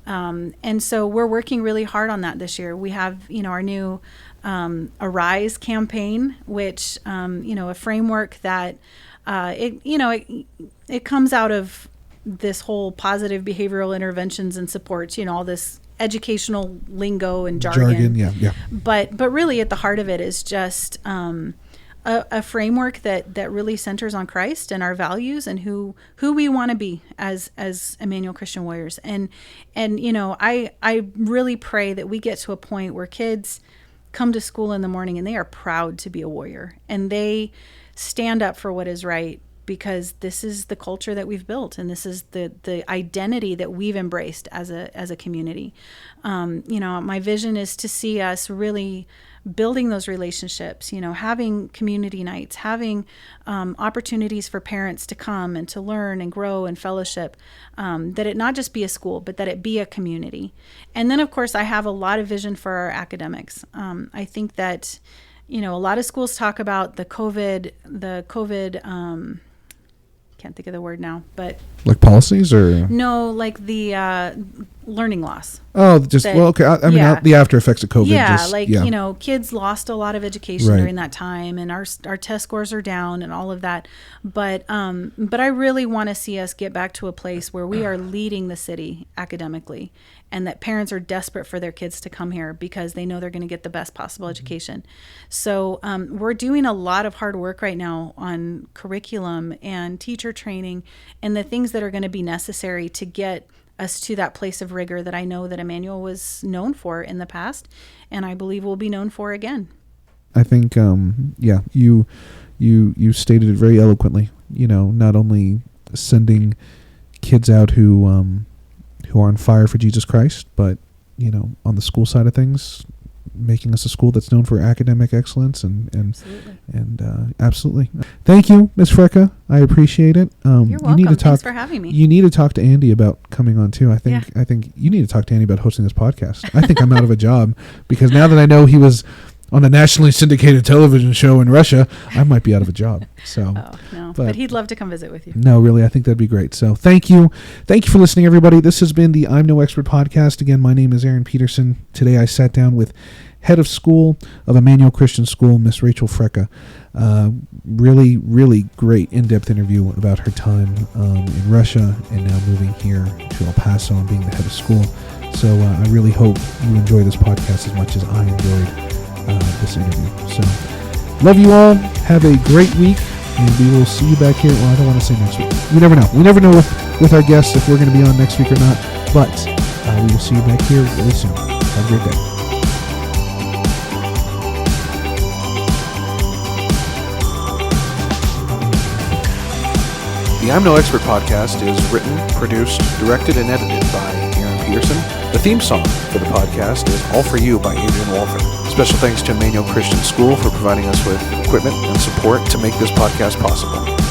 And so we're working really hard on that this year. We have, our new Arise campaign, which, a framework that it comes out of this whole positive behavioral interventions and supports, all this educational lingo and jargon. Yeah. But really at the heart of it is just a framework that really centers on Christ and our values and who we want to be as Immanuel Christian Warriors. And I really pray that we get to a point where kids come to school in the morning and they are proud to be a warrior, and they stand up for what is right, because this is the culture that we've built, and this is the identity that we've embraced as a community. My vision is to see us really building those relationships, having community nights, having opportunities for parents to come and to learn and grow and fellowship, that it not just be a school, but that it be a community. And then, of course, I have a lot of vision for our academics. I think that, a lot of schools talk about the COVID, can't think of the word now, but like policies, or no, like the learning loss. Oh, just that, well, okay. I mean, the after effects of COVID. Yeah, kids lost a lot of education during that time, and our test scores are down and all of that. But I really want to see us get back to a place where we are leading the city academically, and that parents are desperate for their kids to come here because they know they're going to get the best possible education. So we're doing a lot of hard work right now on curriculum and teacher training and the things that are going to be necessary to get us to that place of rigor that I know that Immanuel was known for in the past, and I believe will be known for again. I think, you stated it very eloquently. Not only sending kids out who are on fire for Jesus Christ, but on the school side of things, making us a school that's known for academic excellence and absolutely. Thank you, Ms. Frecka. I appreciate it. You're welcome. Thanks for having me. You need to talk to Andy about coming on too. I think you need to talk to Andy about hosting this podcast. I think I'm out of a job because now that I know he was on a nationally syndicated television show in Russia, I might be out of a job. So, no, but he'd love to come visit with you. No, really, I think that'd be great. So thank you for listening, everybody. This has been the I'm No Expert podcast. Again, my name is Aaron Peterson. Today I sat down with head of school of Immanuel Christian School, Miss Rachel Frecka. Really, really great in-depth interview about her time in Russia and now moving here to El Paso and being the head of school. So I really hope you enjoy this podcast as much as I enjoyed this interview. So love you all. Have a great week. And we will see you back here. Well, I don't want to say next week. We never know. We never know with our guests if we're going to be on next week or not. But we will see you back here really soon. Have a great day. The I'm No Expert podcast is written, produced, directed, and edited by Aaron Peterson. The theme song for the podcast is All For You by Adrian Walther. Special thanks to Immanuel Christian School for providing us with equipment and support to make this podcast possible.